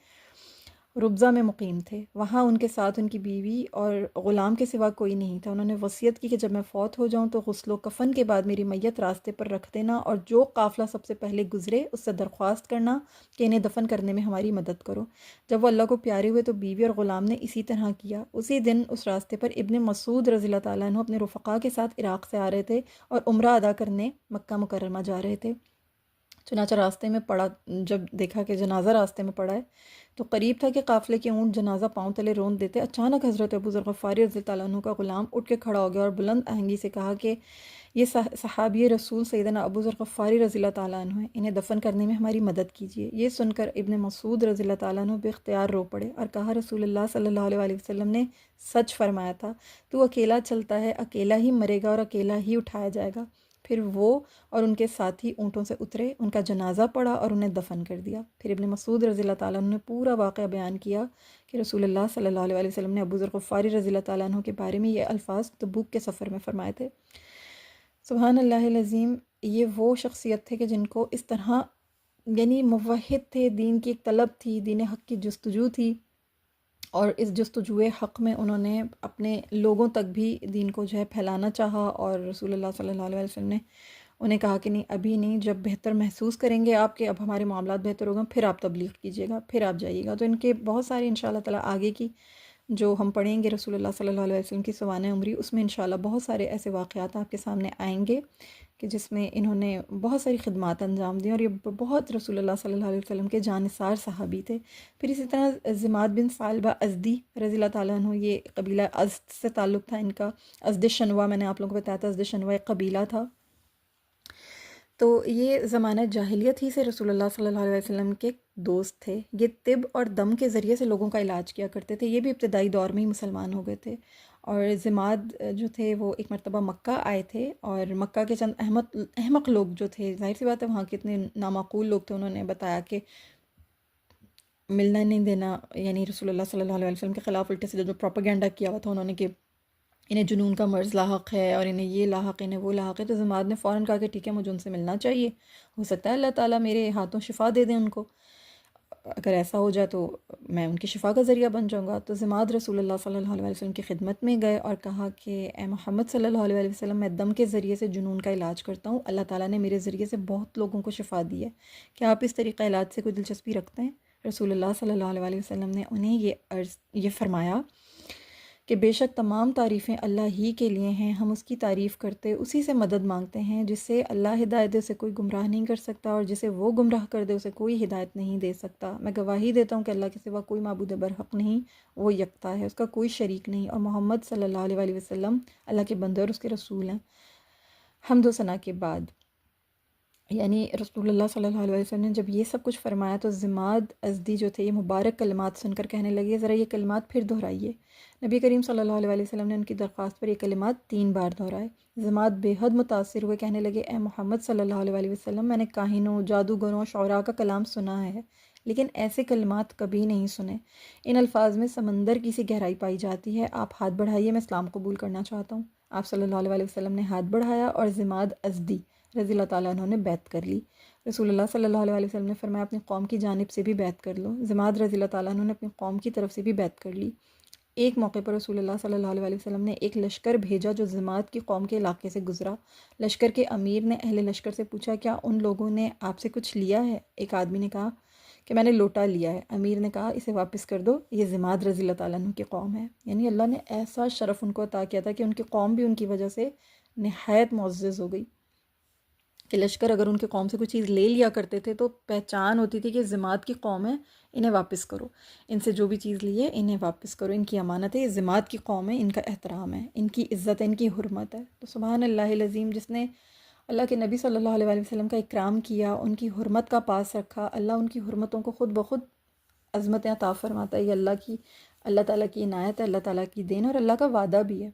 ربضہ میں مقیم تھے۔ وہاں ان کے ساتھ ان کی بیوی اور غلام کے سوا کوئی نہیں تھا۔ انہوں نے وصیت کی کہ جب میں فوت ہو جاؤں تو غسل و کفن کے بعد میری میت راستے پر رکھ دینا، اور جو قافلہ سب سے پہلے گزرے اس سے درخواست کرنا کہ انہیں دفن کرنے میں ہماری مدد کرو۔ جب وہ اللہ کو پیارے ہوئے تو بیوی اور غلام نے اسی طرح کیا۔ اسی دن اس راستے پر ابن مسعود رضی اللہ تعالیٰ عنہ اپنے رفقا کے ساتھ عراق سے آ رہے تھے اور عمرہ ادا کرنے مکہ مکرمہ جا رہے تھے۔ چنانچہ راستے میں پڑا، جب دیکھا کہ جنازہ راستے میں پڑا ہے تو قریب تھا کہ قافلے کے اونٹ جنازہ پاؤں تلے رون دیتے۔ اچانک حضرت ابو ذر غفاری رضی اللہ عنہ کا غلام اٹھ کے کھڑا ہو گیا اور بلند آہنگی سے کہا کہ یہ صحابی رسول سیدنا ابو ذر غفاری رضی اللہ تعالیٰ عنہ ہیں، انہیں دفن کرنے میں ہماری مدد کیجیے۔ یہ سن کر ابن مسعود رضی اللہ تعالیٰ عنہ بے اختیار رو پڑے اور کہا رسول اللہ صلی اللہ علیہ وآلہ وسلم نے سچ فرمایا تھا، تو اکیلا چلتا ہے، اکیلا ہی مرے گا اور اکیلا ہی اٹھایا جائے گا۔ پھر وہ اور ان کے ساتھی اونٹوں سے اترے، ان کا جنازہ پڑا اور انہیں دفن کر دیا۔ پھر ابن مسعود رضی اللہ تعالیٰ عنہ نے پورا واقعہ بیان کیا کہ رسول اللہ صلی اللہ علیہ وآلہ وسلم نے ابو ذر غفاری رضی اللہ تعالیٰ عنہ کے بارے میں یہ الفاظ تبوک کے سفر میں فرمائے تھے۔ سبحان اللہ العظیم۔ یہ وہ شخصیت تھے کہ جن کو اس طرح یعنی موحد تھے، دین کی ایک طلب تھی، دین حق کی جستجو تھی، اور اس جستجو حق میں انہوں نے اپنے لوگوں تک بھی دین کو جو ہے پھیلانا چاہا، اور رسول اللہ صلی اللہ علیہ وسلم نے انہیں کہا کہ نہیں، ابھی نہیں، جب بہتر محسوس کریں گے آپ کہ اب ہمارے معاملات بہتر ہوگا پھر آپ تبلیغ کیجیے گا، پھر آپ جائیے گا۔ تو ان کے بہت سارے انشاءاللہ تعالیٰ آگے کی جو ہم پڑھیں گے رسول اللہ صلی اللہ علیہ وسلم کی سوانح عمری، اس میں انشاءاللہ بہت سارے ایسے واقعات آپ کے سامنے آئیں گے کہ جس میں انہوں نے بہت ساری خدمات انجام دیں، اور یہ بہت رسول اللہ صلی اللہ علیہ وسلم کے جانثار صحابی تھے۔ پھر اسی طرح ضماد بن ثعلبہ ازدی رضی اللہ تعالیٰ عنہ، یہ قبیلہ ازد سے تعلق تھا ان کا۔ ازد شنوا، میں نے آپ لوگوں کو بتایا تھا ازد شنوا ایک قبیلہ تھا۔ تو یہ زمانہ جاہلیت ہی سے رسول اللہ صلی اللہ علیہ وسلم کے دوست تھے۔ یہ طب اور دم کے ذریعے سے لوگوں کا علاج کیا کرتے تھے۔ یہ بھی ابتدائی دور میں ہی مسلمان ہو گئے تھے۔ اور ضماد جو تھے وہ ایک مرتبہ مکہ آئے تھے، اور مکہ کے چند احمق لوگ جو تھے، ظاہر سی بات ہے وہاں کے اتنے نامعقول لوگ تھے، انہوں نے بتایا کہ ملنا نہیں دینا، یعنی رسول اللہ صلی اللہ علیہ وسلم کے خلاف الٹے سے جو پروپیگنڈا کیا ہوا تھا انہوں نے کہ انہیں جنون کا مرض لاحق ہے اور انہیں یہ لاحق ہے، انہیں وہ لاحق ہے۔ تو ضماد نے فوراً کہا کہ ٹھیک ہے، مجھے ان سے ملنا چاہیے، ہو سکتا ہے اللہ تعالیٰ میرے ہاتھوں شفا دے دیں ان کو، اگر ایسا ہو جائے تو میں ان کی شفا کا ذریعہ بن جاؤں گا۔ تو ضماد رسول اللہ صلی اللہ علیہ وسلم کی خدمت میں گئے اور کہا کہ اے محمد صلی اللہ علیہ وسلم، میں دم کے ذریعے سے جنون کا علاج کرتا ہوں، اللہ تعالیٰ نے میرے ذریعے سے بہت لوگوں کو شفا دی ہے، کیا آپ اس طریقہ علاج سے کوئی دلچسپی رکھتے ہیں؟ رسول اللہ صلی اللہ علیہ وسلم نے انہیں یہ فرمایا کہ بے شک تمام تعریفیں اللہ ہی کے لیے ہیں، ہم اس کی تعریف کرتے اسی سے مدد مانگتے ہیں، جس سے اللہ ہدایت دے اسے کوئی گمراہ نہیں کر سکتا، اور جسے وہ گمراہ کر دے اسے کوئی ہدایت نہیں دے سکتا۔ میں گواہی دیتا ہوں کہ اللہ کے سوا کوئی معبود برحق نہیں، وہ یکتا ہے، اس کا کوئی شریک نہیں، اور محمد صلی اللہ علیہ وسلم اللہ کے بندے اور اس کے رسول ہیں۔ حمد و ثنا کے بعد یعنی رسول اللہ صلی اللہ علیہ وسلم نے جب یہ سب کچھ فرمایا تو ضماد ازدی جو تھے یہ مبارک کلمات سن کر کہنے لگے ذرا یہ کلمات پھر دہرائیے۔ نبی کریم صلی اللہ علیہ وسلم نے ان کی درخواست پر یہ کلمات 3 بار دہرائے۔ ضماد بے حد متاثر ہوئے، کہنے لگے اے محمد صلی اللہ علیہ وسلم، میں نے کاہنوں، جادوگروں، شعراء کا کلام سنا ہے لیکن ایسے کلمات کبھی نہیں سنے، ان الفاظ میں سمندر کی سی گہرائی پائی جاتی ہے، آپ ہاتھ بڑھائیے، میں اسلام قبول کرنا چاہتا ہوں۔ آپ صلی اللہ علیہ وسلم نے ہاتھ بڑھایا اور ضماد ازدی رضی اللہ تعالیٰ عنہ نے بیعت کر لی۔ رسول اللہ صلی اللہ علیہ وسلم نے فرمایا اپنی قوم کی جانب سے بھی بیعت کر لو۔ ضماد رضی اللہ تعالیٰ عنہ نے اپنی قوم کی طرف سے بھی بیعت کر لی۔ ایک موقع پر رسول اللہ صلی اللہ علیہ وسلم نے ایک لشکر بھیجا جو ضماد کی قوم کے علاقے سے گزرا۔ لشکر کے امیر نے اہل لشکر سے پوچھا کیا ان لوگوں نے آپ سے کچھ لیا ہے؟ ایک آدمی نے کہا کہ میں نے لوٹا لیا ہے۔ امیر نے کہا اسے واپس کر دو، یہ ضماد رضی اللہ تعالیٰ عنہ کی قوم ہے۔ یعنی اللہ نے ایسا شرف ان کو عطا کیا تھا کہ ان کی قوم بھی ان کی وجہ سے نہایت معزز ہو گئی۔ کہ لشکر اگر ان کے قوم سے کوئی چیز لے لیا کرتے تھے تو پہچان ہوتی تھی کہ ذمات کی قوم ہے، انہیں واپس کرو، ان سے جو بھی چیز لی ہے انہیں واپس کرو، ان کی امانت ہے، یہ ذمات کی قوم ہے، ان کا احترام ہے، ان کی عزت ہے، ان کی حرمت ہے۔ تو سبحان اللہ العظیم، جس نے اللہ کے نبی صلی اللہ علیہ وآلہ وسلم کا اکرام کیا، ان کی حرمت کا پاس رکھا، اللہ ان کی حرمتوں کو خود بخود عظمتیں عطا فرماتا ہے۔ یہ اللہ تعالیٰ کی عنایت ہے، اللہ تعالیٰ کی دین اور اللہ کا وعدہ بھی ہے۔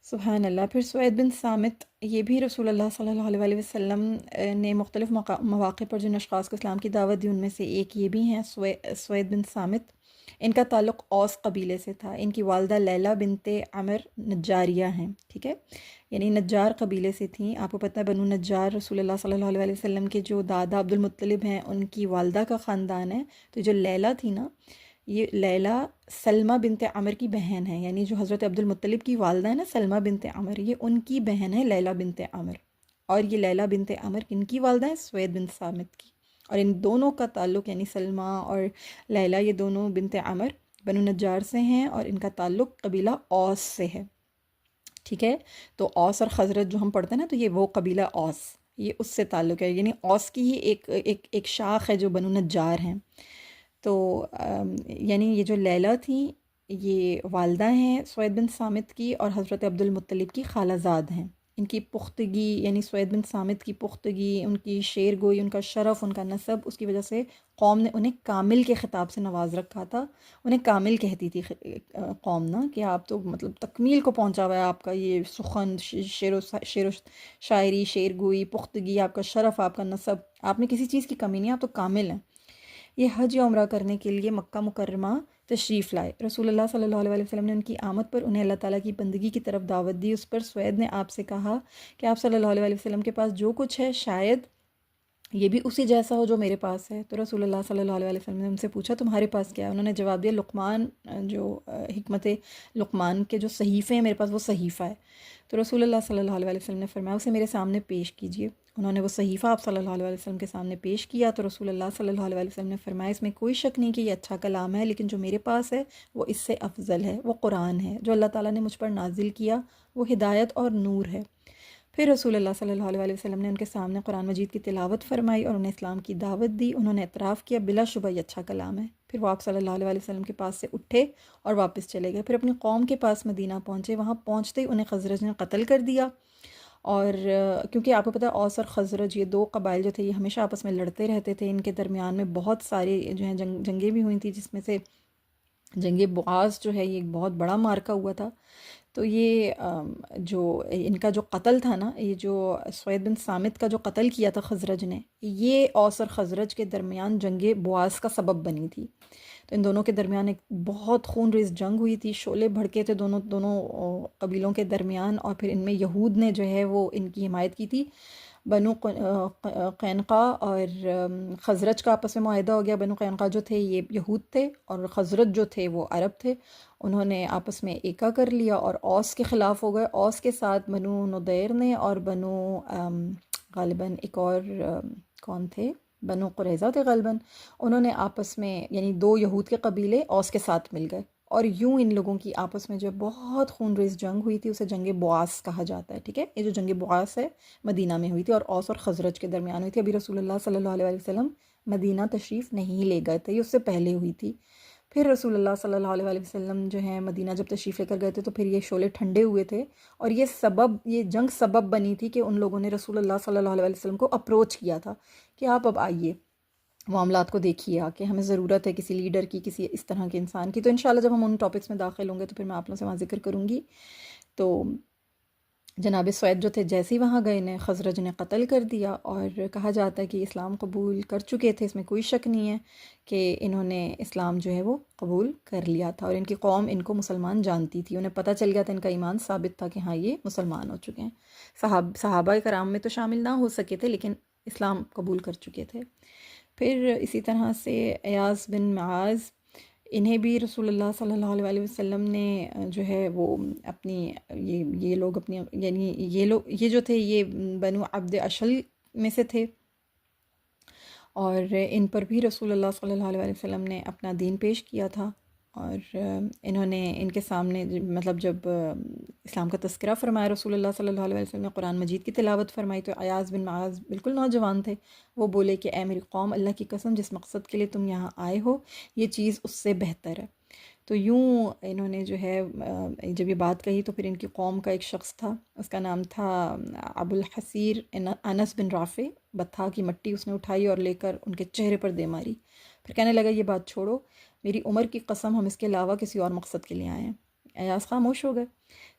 سبحان اللہ۔ پھر سوید بن صامت، یہ بھی رسول اللہ صلی اللہ علیہ وآلہ وسلم نے مختلف مواقع پر جن اشخاص کو اسلام کی دعوت دی ان میں سے ایک یہ بھی ہیں، سوید بن صامت۔ ان کا تعلق اوس قبیلے سے تھا۔ ان کی والدہ لیلہ بنت عمر نجاریہ ہیں، ٹھیک ہے، یعنی نجار قبیلے سے تھیں۔ آپ کو پتہ ہے بنو نجار رسول اللہ صلی اللہ علیہ وآلہ وسلم کے جو دادا عبد المطلب ہیں ان کی والدہ کا خاندان ہے۔ تو جو لیلہ تھی نا، یہ لیلہ سلمہ بنت عمر کی بہن ہے، یعنی جو حضرت عبد المطلب کی والدہ ہے نا سلمہ بنت عمر، یہ ان کی بہن ہے لیلہ بنت عمر۔ اور یہ لیلہ بنت عمر کن کی والدہ ہے؟ سوید بن صامت کی۔ اور ان دونوں کا تعلق، یعنی سلمہ اور لیلہ، یہ دونوں بنت عمر بنو نجار سے ہیں اور ان کا تعلق قبیلہ اوس سے ہے، ٹھیک ہے۔ تو اوس اور خزرج جو ہم پڑھتے ہیں نا، تو یہ وہ قبیلہ اوس، یہ اس سے تعلق ہے، یعنی اوس کی ہی ایک شاخ ہے جو بنو نجار ہیں۔ تو یعنی یہ جو لیلہ تھیں یہ والدہ ہیں سوید بن صامت کی اور حضرت عبد المطلب کی خالہ زاد ہیں۔ ان کی پختگی، یعنی سوید بن صامت کی پختگی، ان کی شیر گوئی، ان کا شرف، ان کا نسب، اس کی وجہ سے قوم نے انہیں کامل کے خطاب سے نواز رکھا تھا۔ انہیں کامل کہتی تھی قوم نا، کہ آپ تو مطلب تکمیل کو پہنچا ہوا ہے، آپ کا یہ سخن، شعر و شاعری، شیر گوئی، پختگی، آپ کا شرف، آپ کا نسب، آپ میں کسی چیز کی کمی نہیں، آپ تو کامل ہیں۔ یہ حج یا عمرہ کرنے کے لیے مکہ مکرمہ تشریف لائے۔ رسول اللہ صلی اللہ علیہ وسلم نے ان کی آمد پر انہیں اللہ تعالیٰ کی بندگی کی طرف دعوت دی۔ اس پر سوید نے آپ سے کہا کہ آپ صلی اللہ علیہ وسلم کے پاس جو کچھ ہے شاید یہ بھی اسی جیسا ہو جو میرے پاس ہے۔ تو رسول اللہ صلی اللہ علیہ وسلم نے ان سے پوچھا تمہارے پاس کیا ہے؟ انہوں نے جواب دیا لقمان، جو حکمت لقمان کے جو صحیفے ہیں میرے پاس وہ صحیفہ ہے۔ تو رسول اللہ صلی اللہ علیہ وسلم نے فرمایا اسے میرے سامنے پیش کیجیے۔ انہوں نے وہ صحیفہ آپ صلی اللہ علیہ وسلم کے سامنے پیش کیا تو رسول اللہ صلی اللہ علیہ وسلم نے فرمایا اس میں کوئی شک نہیں کہ یہ اچھا کلام ہے، لیکن جو میرے پاس ہے وہ اس سے افضل ہے، وہ قرآن ہے جو اللہ تعالیٰ نے مجھ پر نازل کیا، وہ ہدایت اور نور ہے۔ پھر رسول اللہ صلی اللہ علیہ وسلم نے ان کے سامنے قرآن مجید کی تلاوت فرمائی اور انہیں اسلام کی دعوت دی۔ انہوں نے اعتراف کیا بلا شبہ یہ اچھا کلام ہے۔ پھر وہ آپ صلی اللہ علیہ وسلم کے پاس سے اٹھے اور واپس چلے گئے۔ پھر اپنی قوم کے پاس مدینہ پہنچے۔ وہاں پہنچتے ہی انہیں خزرج نے قتل کر دیا، اور کیونکہ آپ کو پتہ ہے اوس اور خزرج یہ دو قبائل جو تھے یہ ہمیشہ آپس میں لڑتے رہتے تھے۔ ان کے درمیان میں بہت سارے جو ہیں جنگیں بھی ہوئی تھیں، جس میں سے جنگ بعاث جو ہے یہ ایک بہت بڑا مارکہ ہوا تھا۔ تو یہ جو ان کا جو قتل تھا نا، یہ جو سوید بن صامت کا جو قتل کیا تھا خزرج نے، یہ اوس اور خزرج کے درمیان جنگ بعاث کا سبب بنی تھی۔ تو ان دونوں کے درمیان ایک بہت خون ریز جنگ ہوئی تھی، شعلے بھڑکے تھے دونوں قبیلوں کے درمیان، اور پھر ان میں یہود نے جو ہے وہ ان کی حمایت کی تھی۔ بنو قینقاع اور خزرج کا آپس میں معاہدہ ہو گیا۔ بنو قینقاع جو تھے یہ یہود تھے اور خزرج جو تھے وہ عرب تھے۔ انہوں نے آپس میں ایکا کر لیا اور اوس کے خلاف ہو گئے۔ اوس کے ساتھ بنو نضیر نے اور بنو غالباً ایک اور کون تھے، بنو قریظہ تھے غالباً، انہوں نے آپس میں یعنی دو یہود کے قبیلے اوس کے ساتھ مل گئے، اور یوں ان لوگوں کی آپس میں جو بہت خون ریز جنگ ہوئی تھی اسے جنگ بعاث کہا جاتا ہے، ٹھیک ہے۔ یہ جو جنگ بعاث ہے مدینہ میں ہوئی تھی اور اوس اور خزرج کے درمیان ہوئی تھی۔ ابھی رسول اللہ صلی اللہ علیہ وسلم مدینہ تشریف نہیں لے گئے تھے، یہ اس سے پہلے ہوئی تھی۔ پھر رسول اللہ صلی اللہ علیہ وسلم جو ہیں مدینہ جب تشریف لے کر گئے تھے تو پھر یہ شعلے ٹھنڈے ہوئے تھے، اور یہ جنگ سبب بنی تھی کہ ان لوگوں نے رسول اللہ صلی اللہ علیہ وسلم کو اپروچ کیا تھا کہ آپ اب آئیے، معاملات کو دیکھیے، کہ ہمیں ضرورت ہے کسی لیڈر کی، کسی اس طرح کے انسان کی۔ تو انشاءاللہ جب ہم ان ٹاپکس میں داخل ہوں گے تو پھر میں آپ لوگوں سے وہاں ذکر کروں گی۔ تو جناب سوید جو تھے جیسے ہی وہاں گئے، انہیں خزرج نے قتل کر دیا، اور کہا جاتا ہے کہ اسلام قبول کر چکے تھے، اس میں کوئی شک نہیں ہے کہ انہوں نے اسلام جو ہے وہ قبول کر لیا تھا، اور ان کی قوم ان کو مسلمان جانتی تھی، انہیں پتہ چل گیا تھا، ان کا ایمان ثابت تھا کہ ہاں یہ مسلمان ہو چکے ہیں۔ صحابہ کرام میں تو شامل نہ ہو سکے تھے لیکن اسلام قبول کر چکے تھے۔ پھر اسی طرح سے ایاز بن معاذ، انہیں بھی رسول اللہ صلی اللہ علیہ وسلم نے جو ہے وہ اپنی یہ لوگ اپنی یعنی یہ جو تھے یہ بنو عبد اشل میں سے تھے، اور ان پر بھی رسول اللہ صلی اللہ علیہ وسلم نے اپنا دین پیش کیا تھا، اور انہوں نے ان کے سامنے مطلب جب اسلام کا تذکرہ فرمایا رسول اللہ صلی اللہ علیہ وسلم نے، قرآن مجید کی تلاوت فرمائی، تو ایاز بن معاذ بالکل نوجوان تھے، وہ بولے کہ اے میری قوم، اللہ کی قسم جس مقصد کے لیے تم یہاں آئے ہو یہ چیز اس سے بہتر ہے۔ تو یوں انہوں نے جو ہے جب یہ بات کہی تو پھر ان کی قوم کا ایک شخص تھا، اس کا نام تھا ابو الحسیر انس بن رافع، بتھا کی مٹی اس نے اٹھائی اور لے کر ان کے چہرے پر دے ماری، پھر کہنے لگا یہ بات چھوڑو، میری عمر کی قسم ہم اس کے علاوہ کسی اور مقصد کے لیے آئے ہیں۔ ایاز خاموش ہو گئے،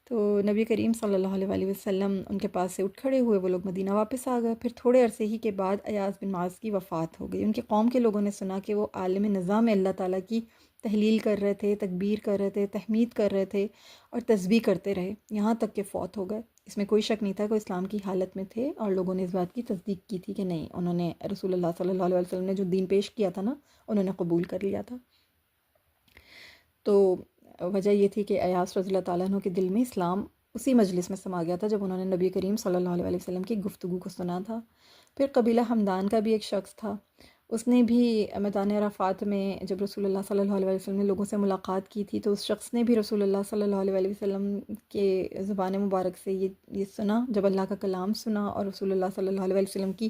تو نبی کریم صلی اللہ علیہ وسلم ان کے پاس سے اٹھ کھڑے ہوئے، وہ لوگ مدینہ واپس آ گئے۔ پھر تھوڑے عرصے ہی کے بعد ایاز بن معاذ کی وفات ہو گئی۔ ان کی قوم کے لوگوں نے سنا کہ وہ عالم نظام اللہ تعالیٰ کی تحلیل کر رہے تھے، تکبیر کر رہے تھے، تحمید کر رہے تھے اور تسبیح کرتے رہے یہاں تک کہ فوت ہو گئے۔ اس میں کوئی شک نہیں تھا کہ وہ اسلام کی حالت میں تھے، اور لوگوں نے اس بات کی تصدیق کی تھی کہ نہیں، انہوں نے رسول اللہ صلی اللہ علیہ وسلم نے جو دین پیش کیا تھا نا، انہوں نے قبول کر لیا تھا۔ تو وجہ یہ تھی کہ ایاز رضی اللہ تعالیٰ عنہ کے دل میں اسلام اسی مجلس میں سما گیا تھا جب انہوں نے نبی کریم صلی اللہ علیہ وسلم کی گفتگو کو سنا تھا۔ پھر قبیلہ حمدان کا بھی ایک شخص تھا، اس نے بھی میدان عرفات میں جب رسول اللہ صلی اللہ علیہ وسلم نے لوگوں سے ملاقات کی تھی، تو اس شخص نے بھی رسول اللہ صلی اللہ علیہ وسلم کے زبان مبارک سے یہ سنا، جب اللہ کا کلام سنا اور رسول اللہ صلی اللہ علیہ وسلم کی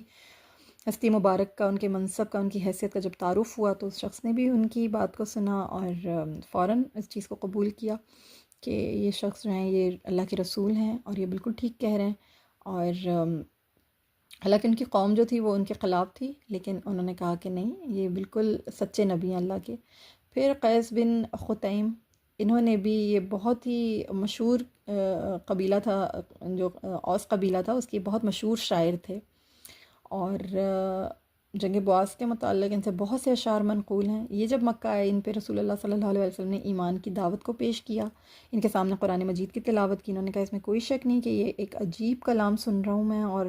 ہستی مبارک کا، ان کے منصب کا، ان کی حیثیت کا جب تعارف ہوا، تو اس شخص نے بھی ان کی بات کو سنا اور فوراً اس چیز کو قبول کیا کہ یہ شخص جو ہیں یہ اللہ کے رسول ہیں اور یہ بالکل ٹھیک کہہ رہے ہیں۔ اور حالانکہ ان کی قوم جو تھی وہ ان کے خلاف تھی، لیکن انہوں نے کہا کہ نہیں، یہ بالکل سچے نبی ہیں اللہ کے۔ پھر قیس بن خطیم، انہوں نے بھی، یہ بہت ہی مشہور قبیلہ تھا، جو اوس قبیلہ تھا اس کے بہت مشہور شاعر تھے، اور جنگ بعاث کے متعلق ان سے بہت سے اشعار منقول ہیں۔ یہ جب مکہ آئے، ان پہ رسول اللہ صلی اللہ علیہ وسلم نے ایمان کی دعوت کو پیش کیا، ان کے سامنے قرآن مجید کی تلاوت کی، انہوں نے کہا اس میں کوئی شک نہیں کہ یہ ایک عجیب کلام سن رہا ہوں میں، اور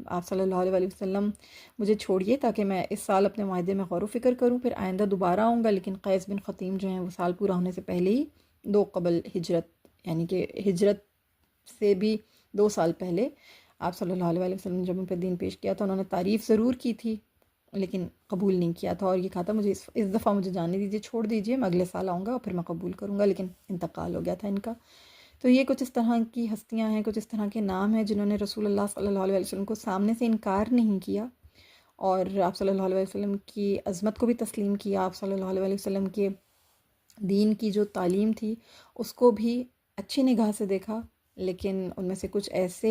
آپ صلی اللہ علیہ وسلم مجھے چھوڑیے تاکہ میں اس سال اپنے معاہدے میں غور و فکر کروں، پھر آئندہ دوبارہ آؤں گا۔ لیکن قیس بن خطیم جو ہیں وہ سال پورا ہونے سے پہلے ہی 2 قبل ہجرت، یعنی کہ ہجرت سے بھی 2 سال پہلے آپ صلی اللہ علیہ وسلم نے جب ان پہ دین پیش کیا تو انہوں نے تعریف ضرور کی تھی لیکن قبول نہیں کیا تھا، اور یہ کہا تھا مجھے اس دفعہ مجھے جانے دیجیے، چھوڑ دیجیے، میں اگلے سال آؤں گا اور پھر میں قبول کروں گا، لیکن انتقال ہو گیا تھا ان کا۔ تو یہ کچھ اس طرح کی ہستیاں ہیں، کچھ اس طرح کے نام ہیں جنہوں نے رسول اللہ صلی اللہ علیہ وسلم کو سامنے سے انکار نہیں کیا، اور آپ صلی اللہ علیہ وسلم کی عظمت کو بھی تسلیم کیا، آپ صلی اللہ علیہ وسلم کے دین کی جو تعلیم تھی اس کو بھی اچھی نگاہ سے دیکھا۔ لیکن ان میں سے کچھ ایسے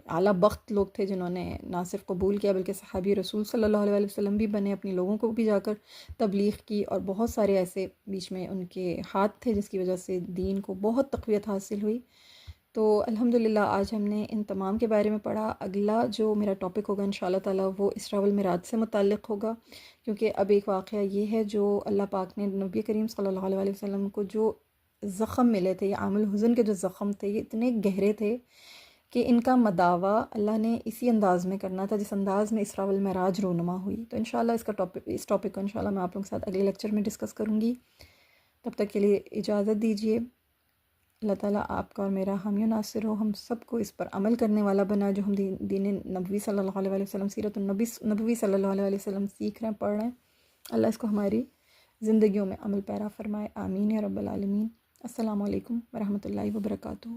اعلیٰ بخت لوگ تھے جنہوں نے نہ صرف قبول کیا بلکہ صحابی رسول صلی اللہ علیہ وسلم بھی بنے، اپنی لوگوں کو بھی جا کر تبلیغ کی، اور بہت سارے ایسے بیچ میں ان کے ہاتھ تھے جس کی وجہ سے دین کو بہت تقویت حاصل ہوئی۔ تو الحمدللہ آج ہم نے ان تمام کے بارے میں پڑھا۔ اگلا جو میرا ٹاپک ہوگا انشاءاللہ تعالیٰ وہ اسراء والمعراج سے متعلق ہوگا، کیونکہ اب ایک واقعہ یہ ہے جو اللہ پاک نے نبی کریم صلی اللہ علیہ وسلم کو جو زخم ملے تھے، یہ عام الحزن کے جو زخم تھے، یہ اتنے گہرے تھے کہ ان کا مداوع اللہ نے اسی انداز میں کرنا تھا جس انداز میں اسراء والمعراج رونما ہوئی۔ تو انشاءاللہ اس ٹاپک کو انشاءاللہ میں آپ لوگوں کے ساتھ اگلے لیکچر میں ڈسکس کروں گی۔ تب تک کے لیے اجازت دیجیے۔ اللہ تعالیٰ آپ کا اور میرا حامی و ناصر ہو، ہم سب کو اس پر عمل کرنے والا بنا جو ہم دین نبوی صلی اللہ علیہ وسلم، سیرت النبی نبوی صلی اللہ علیہ وسلم سیکھ رہے ہیں، پڑھ رہے ہیں۔ اللہ اس کو ہماری زندگیوں میں عمل پیرا فرمائے، آمین یا رب العالمین۔ السلام علیکم ورحمۃ اللہ وبرکاتہ۔